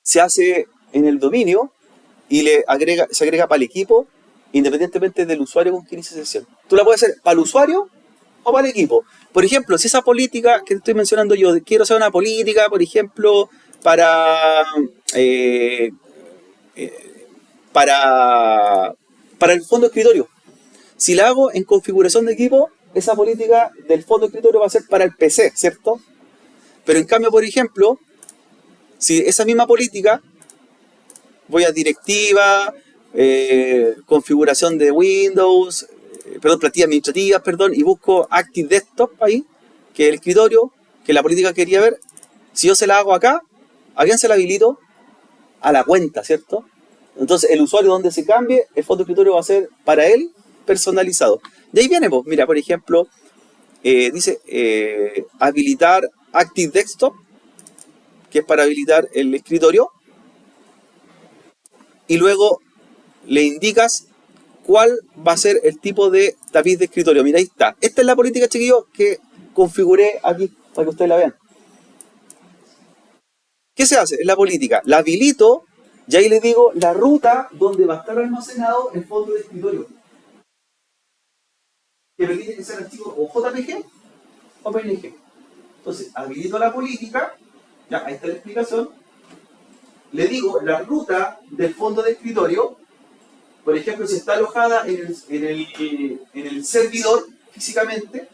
Se hace en el dominio y se agrega para el equipo, independientemente del usuario con quien inicie sesión. Tú la puedes hacer para el usuario o para el equipo. Por ejemplo, si esa política que te estoy mencionando yo, quiero hacer una política, por ejemplo, para el fondo de escritorio. Si la hago en configuración de equipo, esa política del fondo de escritorio va a ser para el PC, ¿cierto? Pero en cambio, por ejemplo, si esa misma política, voy a directiva, configuración de Windows, plantillas administrativas, y busco Active Desktop ahí, que es el escritorio, que la política que quería ver. Si yo se la hago acá, ¿a quién se la habilito? A la cuenta, ¿cierto? Entonces, el usuario donde se cambie, el fondo de escritorio va a ser para él personalizado. De ahí viene, pues, mira, por ejemplo, dice habilitar Active Desktop, que es para habilitar el escritorio, y luego le indicas cuál va a ser el tipo de tapiz de escritorio. Mira, ahí está. Esta es la política, chiquillos, que configuré aquí, para que ustedes la vean. ¿Qué se hace? Es la política. La habilito, y ahí le digo la ruta donde va a estar almacenado el fondo de escritorio. Que me tiene que ser archivo o JPG o PNG. Entonces, habilito la política, ya, ahí está la explicación. Le digo la ruta del fondo de escritorio. Por ejemplo, si está alojada en el servidor físicamente,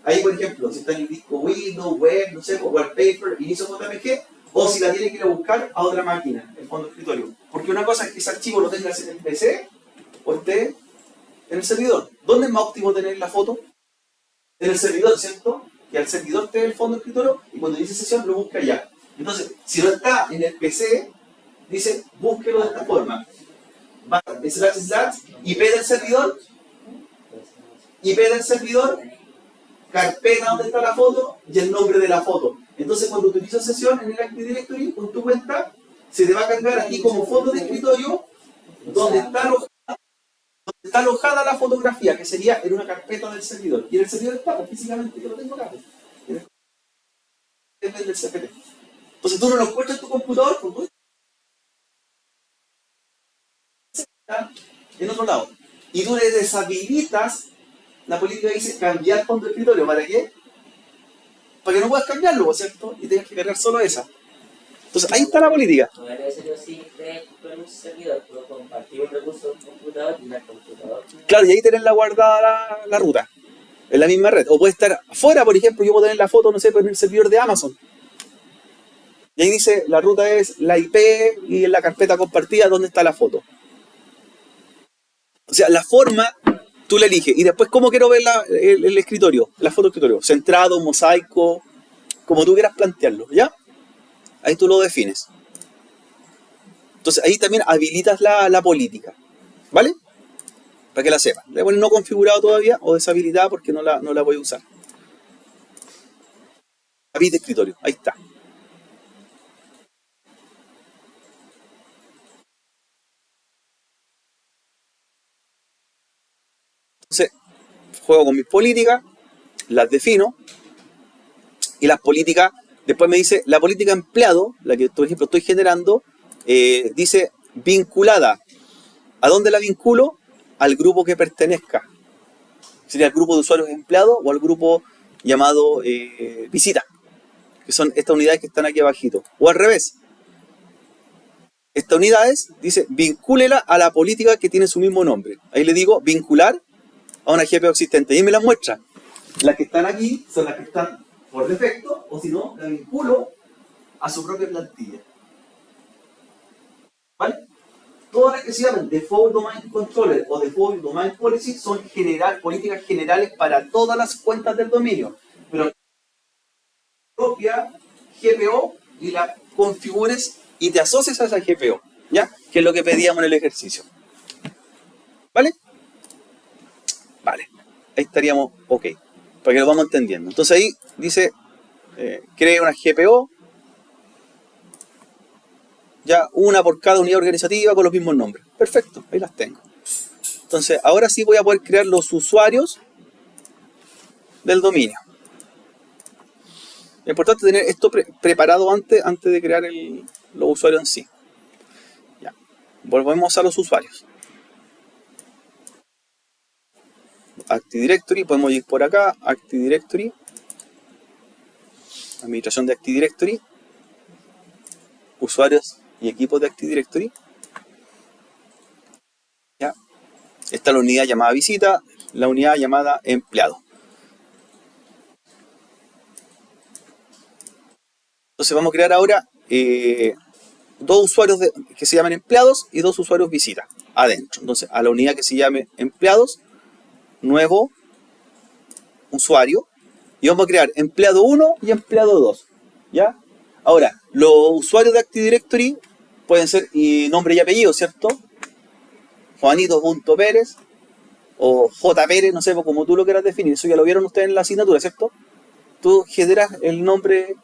ahí por ejemplo, si está en el disco Windows, Web, no sé, Wallpaper, inicio JPG, o si la tiene que ir a buscar a otra máquina, el fondo de escritorio. Porque una cosa es que ese archivo lo tengas en el PC o esté en el servidor. ¿Dónde es más óptimo tener la foto? En el servidor, ¿cierto? Que al servidor te dé el fondo de escritorio y cuando inicie sesión lo busca allá. Entonces, si no está en el PC, dice, búsquelo de esta forma. Va IP del servidor, carpeta donde está la foto y el nombre de la foto. Entonces, cuando utilizas sesión en el Active Directory con tu cuenta, se te va a cargar aquí como fondo de escritorio donde está alojada la fotografía, que sería en una carpeta del servidor. Y en el servidor está, pues, físicamente, yo lo tengo acá. Es del CPT. Entonces tú no lo encuentras en tu computador, pues, está en otro lado. Y tú le deshabilitas, la política dice cambiar fondo de escritorio. ¿Para qué? Para que no puedas cambiarlo, ¿cierto? Y tengas que cargar solo esa. Entonces ahí está la política. No es necesario si con un servidor, puedo compartir un recurso de un computador y el computador. Claro, y ahí tenés guardada la ruta, en la misma red. O puede estar afuera, por ejemplo, yo puedo tener la foto, no sé, en el servidor de Amazon. Y ahí dice, la ruta es la IP y en la carpeta compartida donde está la foto. O sea, la forma tú la eliges. Y después, ¿cómo quiero ver el escritorio? La foto del escritorio. Centrado, mosaico, como tú quieras plantearlo, ¿ya? Ahí tú lo defines. Entonces, ahí también habilitas la política. ¿Vale? Para que la sepas. Le voy a poner no configurado todavía o deshabilitada porque no la voy a usar. Tapiz de escritorio. Ahí está. Entonces, juego con mis políticas, las defino, y las políticas, después me dice, la política empleado, la que por ejemplo estoy generando, dice vinculada. ¿A dónde la vinculo? Al grupo que pertenezca. Sería el grupo de usuarios empleados o al grupo llamado visita, que son estas unidades que están aquí abajito. O al revés. Esta unidad dice, vincúlela a la política que tiene su mismo nombre. Ahí le digo, vincular a una GPO existente. Y me la muestra. Las que están aquí son las que están por defecto, o si no, la vinculo a su propia plantilla. ¿Vale? Todas las que se llaman Default Domain Controller o Default Domain Policy son políticas generales para todas las cuentas del dominio. Pero la propia GPO y la configures y te asocias a esa GPO, ¿ya? Que es lo que pedíamos en el ejercicio. ¿Vale? Vale. Ahí estaríamos ok. Para que lo vamos entendiendo. Entonces ahí dice, cree una GPO, ya una por cada unidad organizativa con los mismos nombres. Perfecto, ahí las tengo. Entonces ahora sí voy a poder crear los usuarios del dominio. Es importante tener esto preparado antes de crear los usuarios en sí. Ya. Volvemos a los usuarios. Active Directory, podemos ir por acá, Active Directory, administración de Active Directory, usuarios y equipos de Active Directory. ¿Ya? Está la unidad llamada visita, la unidad llamada empleado. Entonces vamos a crear ahora dos usuarios que se llaman empleados y dos usuarios visita adentro. Entonces a la unidad que se llame empleados, nuevo usuario, y vamos a crear empleado 1 y empleado 2. ¿Ya? Ahora, los usuarios de Active Directory pueden ser nombre y apellido, ¿cierto? Juanito.Pérez o J. Pérez, no sé, como tú lo quieras definir. Eso ya lo vieron ustedes en la asignatura, ¿cierto? Tú generas el nombre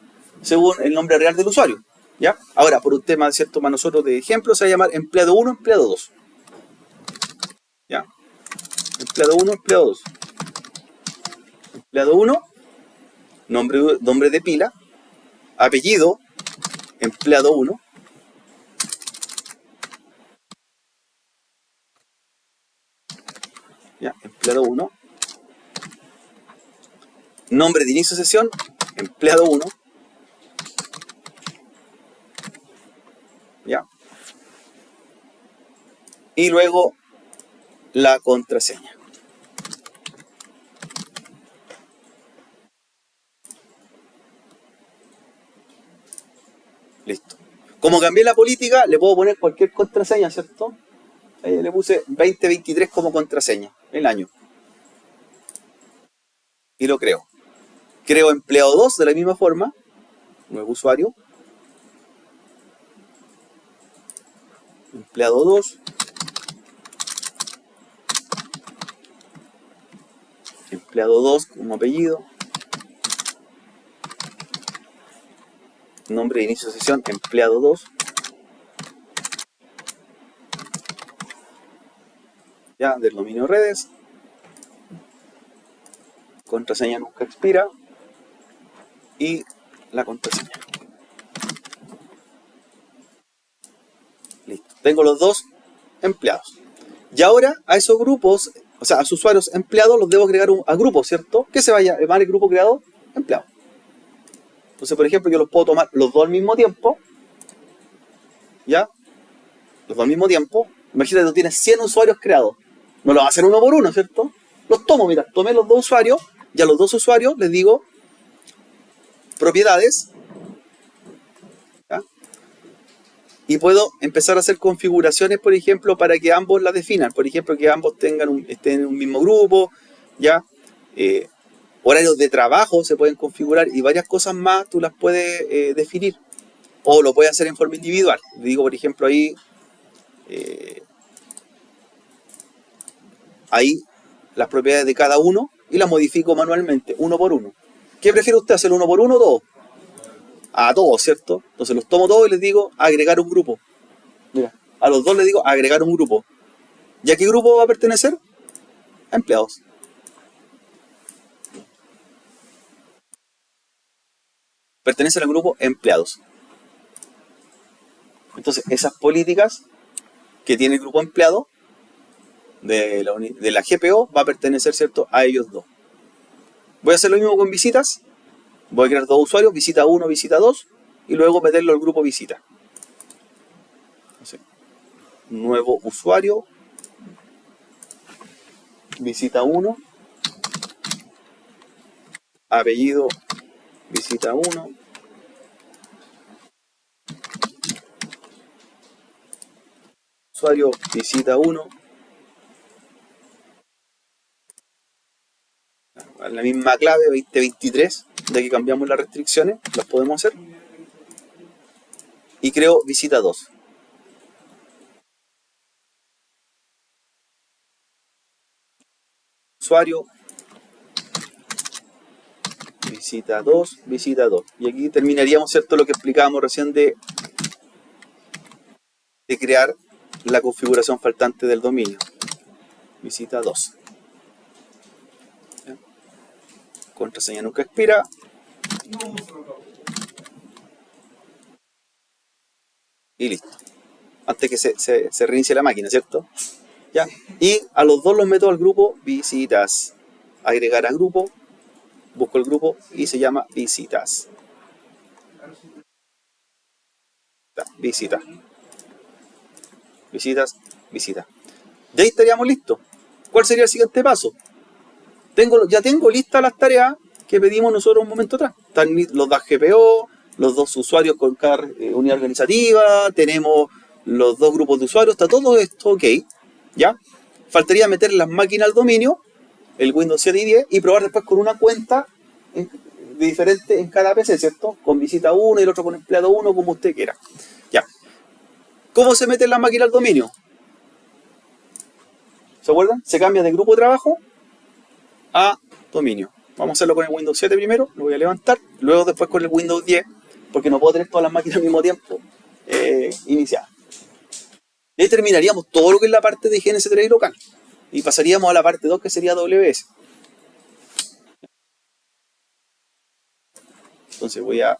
según el nombre real del usuario. ¿Ya? Ahora, por un tema, ¿cierto? Para nosotros de ejemplo, se va a llamar empleado 1, empleado 2. ¿Ya? Empleado 1, empleado 2. Empleado 1, nombre de pila, apellido, empleado 1. Ya, empleado 1. Nombre de inicio de sesión, empleado 1. Ya. Y luego la contraseña. Listo. Como cambié la política, le puedo poner cualquier contraseña, ¿cierto? Ahí le puse 2023 como contraseña, el año. Y lo creo. Creo empleado 2 de la misma forma. Nuevo usuario. Empleado 2. Empleado 2 como apellido. Nombre de inicio de sesión, empleado 2. Ya, del dominio redes. Contraseña nunca expira. Y la contraseña. Listo. Tengo los dos empleados. Y ahora a esos grupos, o sea, a sus usuarios empleados los debo agregar a grupos, ¿cierto? ¿Qué se va a llamar el grupo creado? Empleado. Entonces, por ejemplo, yo los puedo tomar los dos al mismo tiempo. ¿Ya? Los dos al mismo tiempo. Imagínate, tú tienes 100 usuarios creados. No lo vas a hacer uno por uno, ¿cierto? Los tomo, mira, tomé los dos usuarios. Y a los dos usuarios les digo propiedades. ¿Ya? Y puedo empezar a hacer configuraciones, por ejemplo, para que ambos las definan. Por ejemplo, que ambos estén en un mismo grupo. ¿Ya? Horarios de trabajo se pueden configurar y varias cosas más tú las puedes definir. O lo puedes hacer en forma individual. Digo, por ejemplo, ahí las propiedades de cada uno y las modifico manualmente, uno por uno. ¿Qué prefiere usted, hacer uno por uno o dos? A todos, ¿cierto? Entonces los tomo todos y les digo agregar un grupo. Mira, a los dos les digo agregar un grupo. ¿Y a qué grupo va a pertenecer? A empleados. Pertenecen al grupo empleados. Entonces, esas políticas que tiene el grupo empleado de la GPO va a pertenecer, ¿cierto?, a ellos dos. Voy a hacer lo mismo con visitas. Voy a crear dos usuarios, visita 1, visita 2, y luego meterlo al grupo visita. Entonces, nuevo usuario, visita 1, apellido, visita 1, usuario, visita 1, la misma clave 2023, de aquí cambiamos las restricciones, las podemos hacer, y creo visita 2. Usuario, visita 2, visita 2. Y aquí terminaríamos, ¿cierto?, lo que explicábamos recién de crear la configuración faltante del dominio. Visita 2. ¿Ya? Contraseña nunca expira. Y listo. Antes que se reinicie la máquina, ¿cierto? ¿Ya? Y a los dos los meto al grupo visitas. Agregar a grupo. Busco el grupo y se llama visitas. Visita. Visitas, visita. Ya estaríamos listos. ¿Cuál sería el siguiente paso? Ya tengo listas las tareas que pedimos nosotros un momento atrás. Están los dos GPO, los dos usuarios con cada unidad organizativa, tenemos los dos grupos de usuarios, está todo esto ok. ¿Ya? Faltaría meter las máquinas al dominio, el Windows 7 y 10, y probar después con una cuenta diferente en cada PC, ¿cierto? Con visita 1 y el otro con empleado 1, como usted quiera. Ya. ¿Cómo se mete la máquina al dominio? ¿Se acuerdan? Se cambia de grupo de trabajo a dominio. Vamos a hacerlo con el Windows 7 primero, lo voy a levantar, luego después con el Windows 10, porque no puedo tener todas las máquinas al mismo tiempo iniciadas. Y ahí terminaríamos todo lo que es la parte de GNS3 y local. Y pasaríamos a la parte 2, que sería WS. Entonces voy a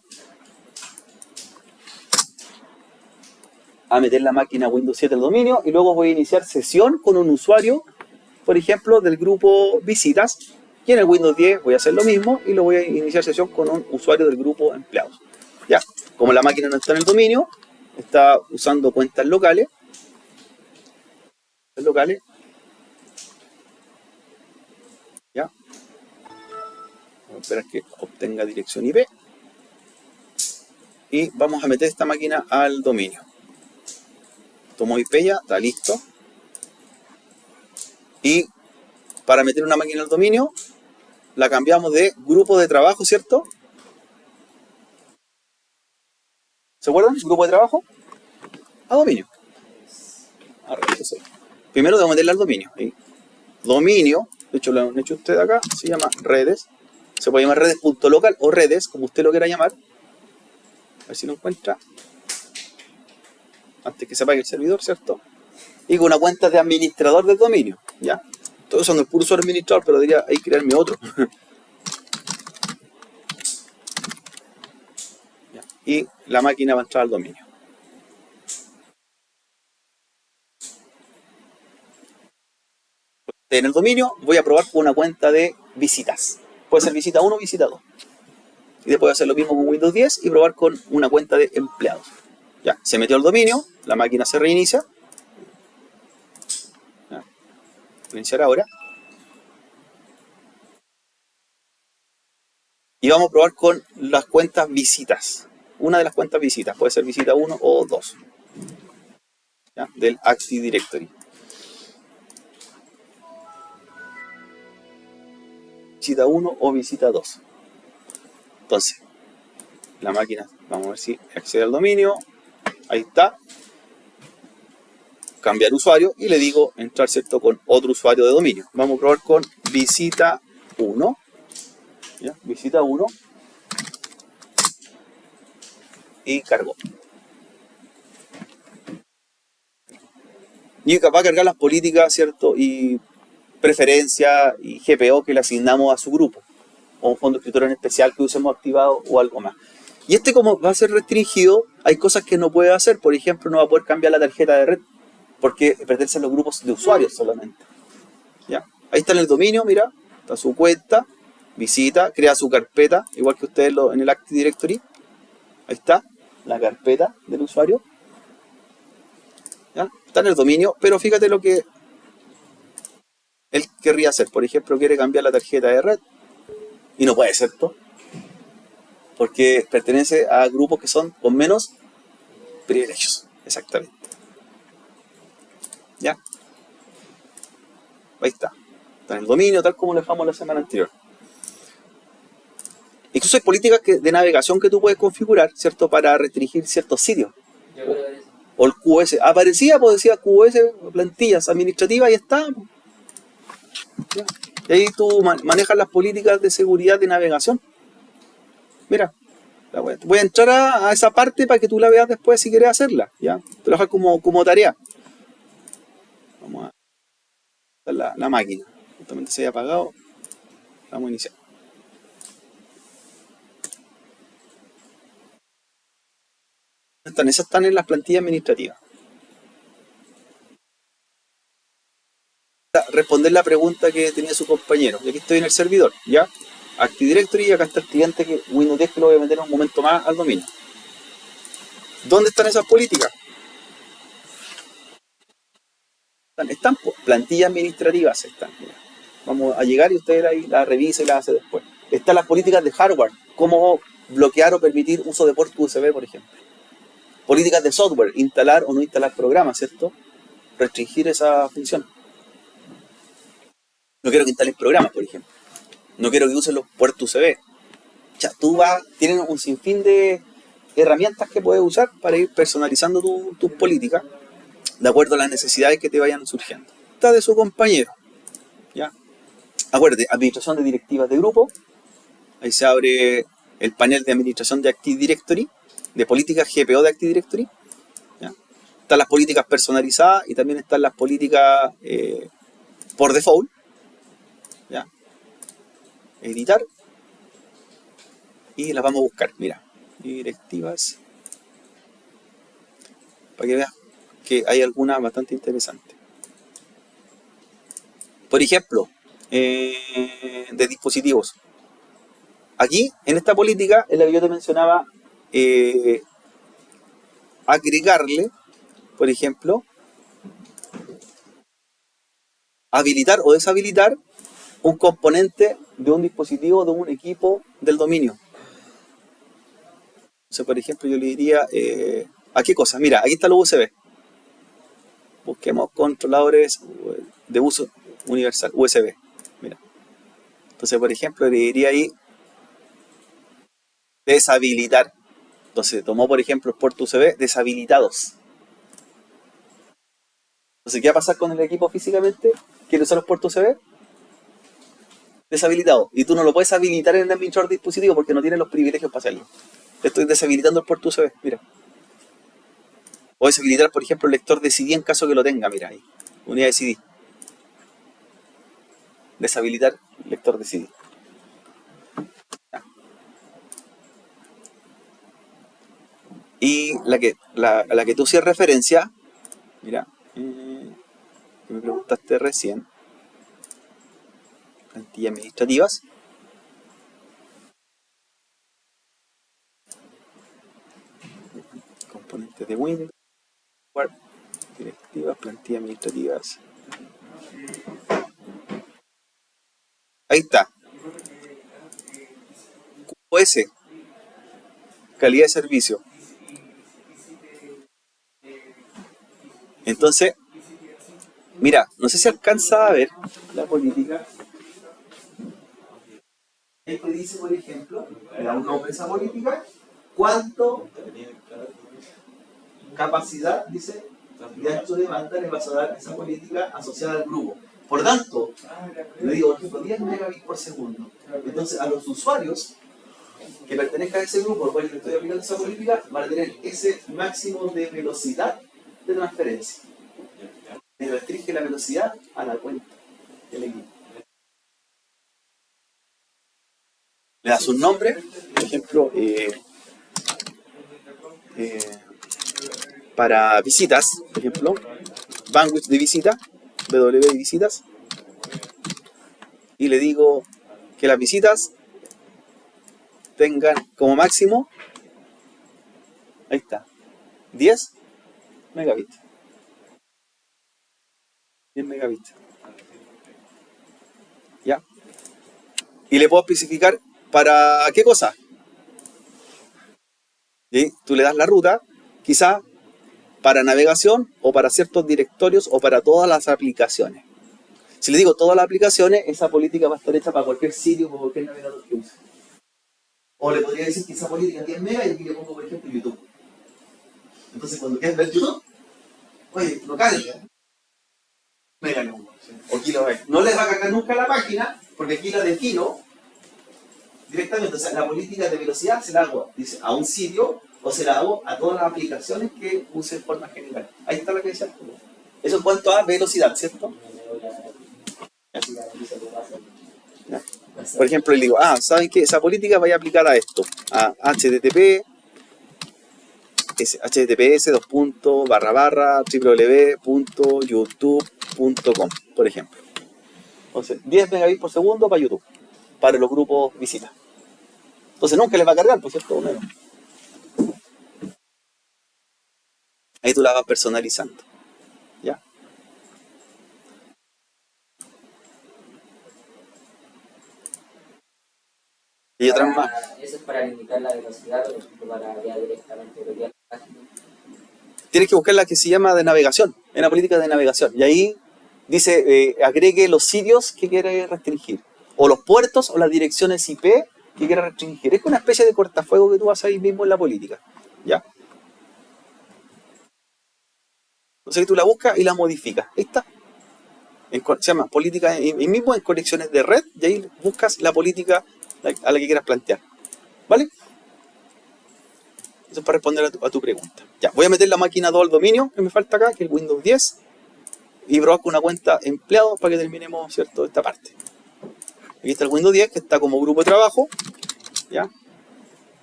meter la máquina Windows 7 al dominio y luego voy a iniciar sesión con un usuario, por ejemplo, del grupo visitas. Y en el Windows 10 voy a hacer lo mismo y lo voy a iniciar sesión con un usuario del grupo empleados. Ya, como la máquina no está en el dominio, está usando cuentas locales. Ya. Vamos a esperar que obtenga dirección IP. Y vamos a meter esta máquina al dominio. Tomo IP ya, está listo. Y para meter una máquina al dominio, la cambiamos de grupo de trabajo, ¿cierto? ¿Se acuerdan? Grupo de trabajo a dominio. Primero debo meterla al dominio. Dominio, de hecho lo han hecho ustedes acá, se llama redes. Se puede llamar redes.local o redes, como usted lo quiera llamar. A ver si lo encuentra. Antes que se apague el servidor, ¿cierto? Y con una cuenta de administrador del dominio. ¿Ya? Estoy usando el puro usuario administrador, pero debería ahí crearme otro. ¿Ya? Y la máquina va a entrar al dominio. En el dominio voy a probar con una cuenta de visitas. Puede ser visita 1 o visita 2. Y después voy a hacer lo mismo con Windows 10 y probar con una cuenta de empleados. Ya, se metió al dominio, la máquina se reinicia. Ya, reiniciar ahora. Y vamos a probar con las cuentas visitas. Una de las cuentas visitas, puede ser visita 1 o 2. Ya, del Active Directory. Visita 1 o visita 2. Entonces, la máquina, vamos a ver si accede al dominio. Ahí está. Cambiar usuario y le digo entrar, ¿cierto?, con otro usuario de dominio. Vamos a probar con visita 1. ¿Ya? Visita 1. Y cargó. Y va a cargar las políticas, ¿cierto?, y preferencias y GPO que le asignamos a su grupo. O un fondo de escritorio en especial que usemos activado o algo más. Y como va a ser restringido, hay cosas que no puede hacer. Por ejemplo, no va a poder cambiar la tarjeta de red porque pertenece a los grupos de usuarios solamente. ¿Ya? Ahí está en el dominio, mira, está su cuenta, visita, crea su carpeta, igual que ustedes en el Active Directory. Ahí está la carpeta del usuario. ¿Ya? Está en el dominio, pero fíjate lo que él querría hacer. Por ejemplo, quiere cambiar la tarjeta de red y no puede, ¿cierto? Porque pertenece a grupos que son con menos privilegios. Exactamente. ¿Ya? Ahí está. Está en el dominio, tal como lo dejamos la semana anterior. Incluso hay políticas de navegación que tú puedes configurar, ¿cierto? Para restringir ciertos sitios. Yo creo que eso. O el QoS. Aparecía, pues decía QoS, plantillas administrativas, y está. Ya. Y ahí tú manejas las políticas de seguridad de navegación. Mira, voy a entrar a esa parte para que tú la veas después si quieres hacerla. ¿Ya? Te lo dejas como tarea. Vamos a la máquina. Justamente se haya apagado. Vamos a iniciar. Esas están en las plantillas administrativas. Responder la pregunta que tenía su compañero. Y aquí estoy en el servidor, ¿ya? Active Directory, y acá está el cliente que Windows 10 que lo voy a meter en un momento más al dominio. ¿Dónde están esas políticas? Están plantillas administrativas, están. Mira. Vamos a llegar y usted ahí la revisa y la hace después. Están las políticas de hardware, cómo bloquear o permitir uso de puerto USB, por ejemplo. Políticas de software, instalar o no instalar programas, ¿cierto? Restringir esa función. No quiero que instales programas, por ejemplo. No quiero que usen los puertos USB. Ya, tienen un sinfín de herramientas que puedes usar para ir personalizando tus políticas de acuerdo a las necesidades que te vayan surgiendo. Está de su compañero. ¿Ya? Acuérdate, administración de directivas de grupo. Ahí se abre el panel de administración de Active Directory, de políticas GPO de Active Directory. ¿Ya? Están las políticas personalizadas y también están las políticas por default. ¿Ya? Editar. Y las vamos a buscar. Mira, directivas. Para que veas que hay algunas bastante interesantes. Por ejemplo, de dispositivos. Aquí, en esta política, en la que yo te mencionaba, agregarle, por ejemplo, habilitar o deshabilitar un componente de un dispositivo, de un equipo del dominio. Entonces, por ejemplo, yo le diría, ¿a qué cosa? Mira, aquí está el USB. Busquemos controladores de uso universal, USB. Mira. Entonces, por ejemplo, le diría ahí deshabilitar. Entonces, tomó, por ejemplo, el puerto USB, deshabilitados. Entonces, ¿qué va a pasar con el equipo físicamente? ¿Quiere usar los puertos USB? Deshabilitado. Y tú no lo puedes habilitar en el administrador de dispositivo porque no tienes los privilegios para hacerlo. Estoy deshabilitando el puerto USB, mira. O deshabilitar, por ejemplo, el lector de CD en caso que lo tenga, mira ahí. Unidad de CD. Deshabilitar el lector de CD. Y la que tú hacías referencia, mira, que me preguntaste recién, plantillas administrativas. Componentes de Windows, directivas, plantillas administrativas. Ahí está. QoS, calidad de servicio. Entonces, mira, no sé si alcanza a ver la política. Ahí te dice, por ejemplo, le da un nombre a esa política, cuánto capacidad, dice, de ancho de banda le vas a dar a esa política asociada al grupo. Por tanto, le digo, por ejemplo, 10 megabits por segundo. Entonces, a los usuarios que pertenezcan a ese grupo, al cual le estoy aplicando esa política, van a tener ese máximo de velocidad de transferencia. Le restringe la velocidad a la cuenta del equipo. Le das un nombre, por ejemplo, para visitas, por ejemplo, bandwidth de visita, W de visitas, y le digo que las visitas tengan como máximo, ahí está, 10 megabits. 10 megabits. ¿Ya? Y le puedo especificar para qué cosa. ¿Sí? Tú le das la ruta, quizá para navegación o para ciertos directorios o para todas las aplicaciones. Si le digo todas las aplicaciones, esa política va a estar hecha para cualquier sitio o cualquier navegador que use. O le podría decir que esa política es 10 megas y aquí le pongo, por ejemplo, YouTube. Entonces, cuando quieres ver YouTube, oye, lo carga. Mega no. O kilobyte. No les va a cargar nunca la página, porque aquí la defino directamente. O sea, la política de velocidad se la hago, dice, a un sitio o se la hago a todas las aplicaciones que use de forma general. Ahí está la que decía. Eso en cuanto a velocidad, ¿cierto? Ya. Por ejemplo, le digo, ¿saben qué? Esa política vaya a aplicar a esto, a HTTPS www.youtube.com, por ejemplo. Entonces, 10 megabits por segundo para YouTube, para los grupos visitas. Entonces nunca les va a cargar, por cierto, menos. Ahí tú la vas personalizando. ¿Ya? Y otras más. Eso es para limitar la velocidad, por ejemplo, para ya directamente bloquear la página. Tienes que buscar la que se llama de navegación, en la política de navegación. Y ahí dice, agregue los sitios que quiere restringir, o los puertos o las direcciones IP que quiere restringir. Es una especie de cortafuego que tú vas ahí mismo en la política. ¿Ya? Entonces tú la buscas y la modificas. Ahí está. Se llama política, y mismo en conexiones de red, y ahí buscas la política a la que quieras plantear. ¿Vale? Eso es para responder a tu pregunta. Ya, voy a meter la máquina 2 al dominio que me falta acá, que es el Windows 10, y probar con una cuenta empleado para que terminemos, ¿cierto?, esta parte. Aquí está el Windows 10 que está como grupo de trabajo. ¿Ya?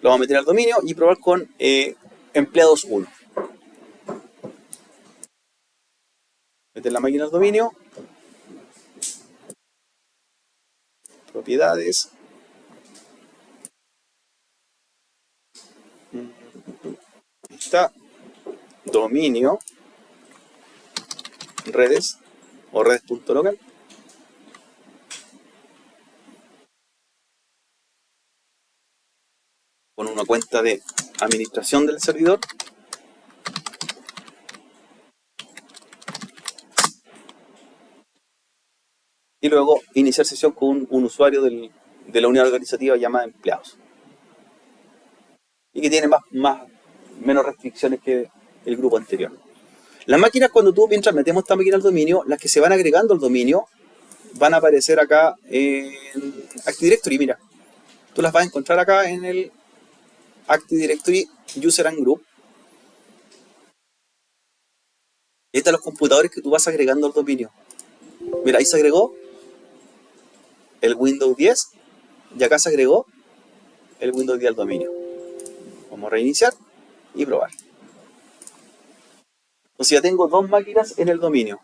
Lo vamos a meter al dominio y probar con empleados 1. Meter la máquina al dominio. Propiedades. Ahí está. Dominio. Redes. O redes.local. Con una cuenta de administración del servidor. Y luego iniciar sesión con un usuario de la unidad organizativa llamada empleados. Y que tiene menos restricciones que el grupo anterior. Las máquinas, mientras metemos esta máquina al dominio, las que se van agregando al dominio van a aparecer acá en Active Directory. Mira, tú las vas a encontrar acá en el Active Directory User and Group. Y ahí están los computadores que tú vas agregando al dominio. Mira, ahí se agregó el Windows 10 y acá se agregó el Windows 10 al dominio. Vamos a reiniciar y probar. Entonces ya tengo dos máquinas en el dominio,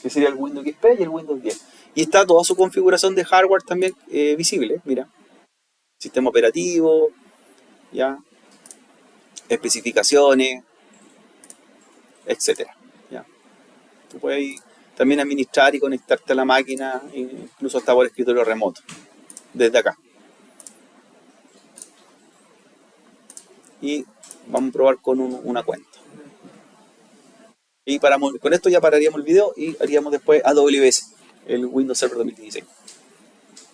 que sería el Windows XP y el Windows 10. Y está toda su configuración de hardware también visible. Mira, sistema operativo, ya, especificaciones, etcétera. Ya. Tú puedes también administrar y conectarte a la máquina, incluso hasta por escritorio remoto, desde acá. Y vamos a probar con una cuenta. Y con esto ya pararíamos el video y haríamos después AWS, el Windows Server 2016.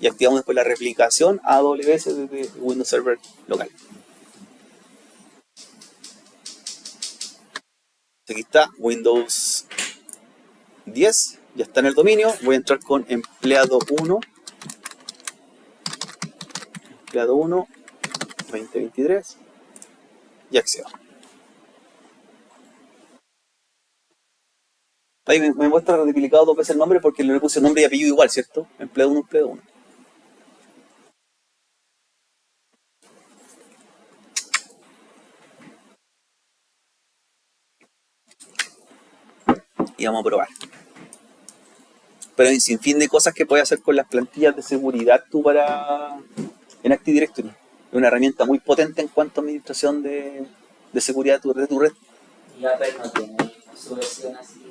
Y activamos después la replicación AWS desde Windows Server local. Aquí está Windows 10, ya está en el dominio. Voy a entrar con empleado 1. Empleado 1, 2023. Y accedo. Ahí me muestra replicado dos veces el nombre porque le puse nombre y apellido igual, ¿cierto? Empleado 1, empleado 1. Y vamos a probar. Pero hay un sinfín de cosas que puedes hacer con las plantillas de seguridad tú en Active Directory. Es una herramienta muy potente en cuanto a administración de seguridad de tu red. Y Apple no tiene su versión así,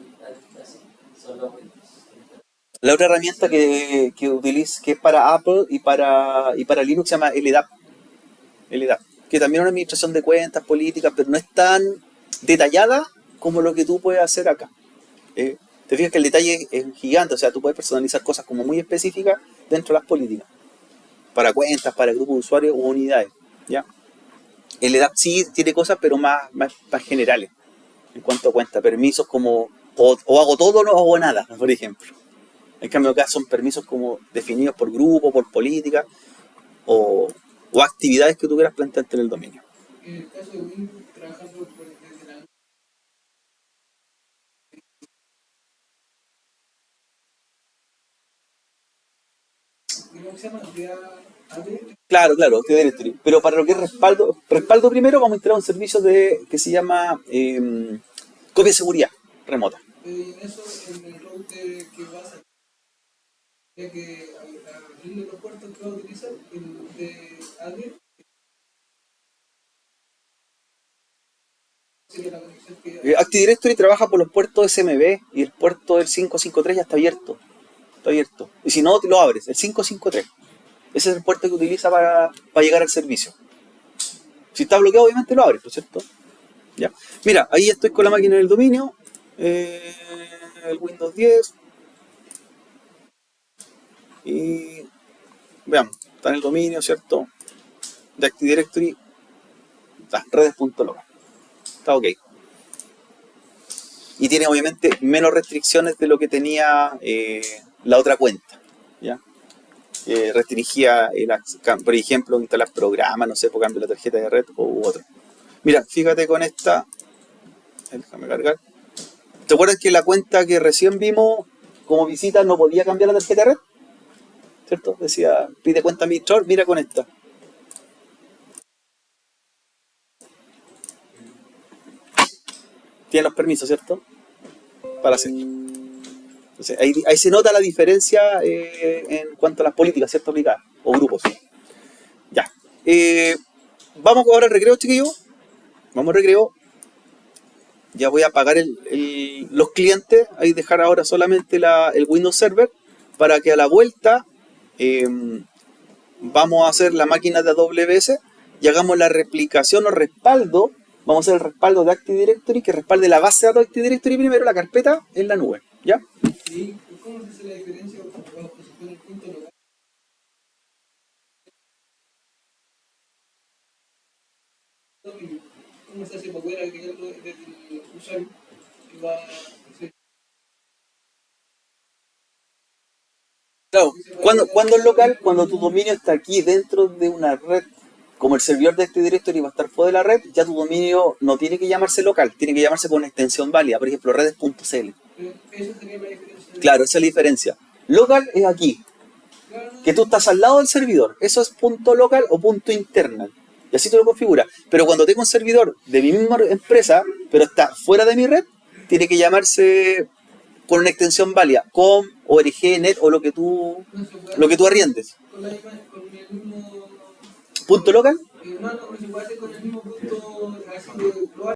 solo Windows. La otra herramienta que utilizo, que es para Apple y para Linux, se llama LDAP. LDAP, que también es una administración de cuentas, políticas, pero no es tan detallada como lo que tú puedes hacer acá. Te fijas que el detalle es gigante, o sea, tú puedes personalizar cosas como muy específicas dentro de las políticas, para cuentas, para grupos de usuarios u unidades, ¿ya? El LDAP sí tiene cosas, pero más generales, en cuanto a cuentas, permisos como, o hago todo o no hago nada, por ejemplo. En cambio acá son permisos como definidos por grupo, por política, o actividades que tú quieras plantearte en el dominio. En el caso de Windows, trabajando desde la ¿cómo se llama? AD. Claro, Active Directory. Pero para lo que es respaldo primero vamos a instalar un servicio que se llama copia de seguridad remota. En eso, en el router que vas a ya que abrirle los puertos que va a utilizar, el de AD, sería la conexión que Active Directory trabaja por los puertos SMB y el puerto del 553 ya está abierto. Está abierto. Y si no, lo abres, el 553. Ese es el puerto que utiliza para llegar al servicio. Si está bloqueado, obviamente lo abres, ¿no es cierto? ¿Ya? Mira, ahí estoy con la máquina en el dominio. El Windows 10. Y veamos, está en el dominio, ¿cierto? De Active Directory. Está, redes.local. Está ok. Y tiene obviamente menos restricciones de lo que tenía la otra cuenta, ¿ya? Restringía, por ejemplo, instalar programas, no sé, por cambio la tarjeta de red u otro. Mira, fíjate con esta. Déjame cargar. ¿Te acuerdas que la cuenta que recién vimos como visita no podía cambiar la tarjeta de red? ¿Cierto? Decía, pide cuenta administrador, mira con esta. Tiene los permisos, ¿cierto? Para hacerlo. Entonces, ahí se nota la diferencia en cuanto a las políticas, ¿cierto? Aplicadas, o grupos. Ya. Vamos ahora al recreo, chiquillos. Vamos al recreo. Ya voy a apagar los clientes. Ahí dejar ahora solamente el Windows Server. Para que a la vuelta vamos a hacer la máquina de AWS y hagamos la replicación o respaldo. Vamos a hacer el respaldo de Active Directory, que respalde la base de datos de Active Directory primero, la carpeta en la nube. ¿Ya? ¿y cómo se hace la diferencia cuando se pone el punto local? ¿Cómo se hace para poder agregarlo desde el usuario que va a hacer? Claro, cuando es local, cuando tu dominio está aquí dentro de una red, como el servidor de Active Directory va a estar fuera de la red, ya tu dominio no tiene que llamarse local, tiene que llamarse con una extensión válida, por ejemplo, redes.cl. Esa sería la diferencia. Claro, esa es la diferencia. Local es aquí, que tú estás al lado del servidor, eso es punto local o punto internal. Y así tú lo configuras. Pero cuando tengo un servidor de mi misma empresa, pero está fuera de mi red, tiene que llamarse con una extensión válida, com, org, net o lo que tú arriendes. Con el mismo Punto local. no se puede hacer con el mismo punto así de global.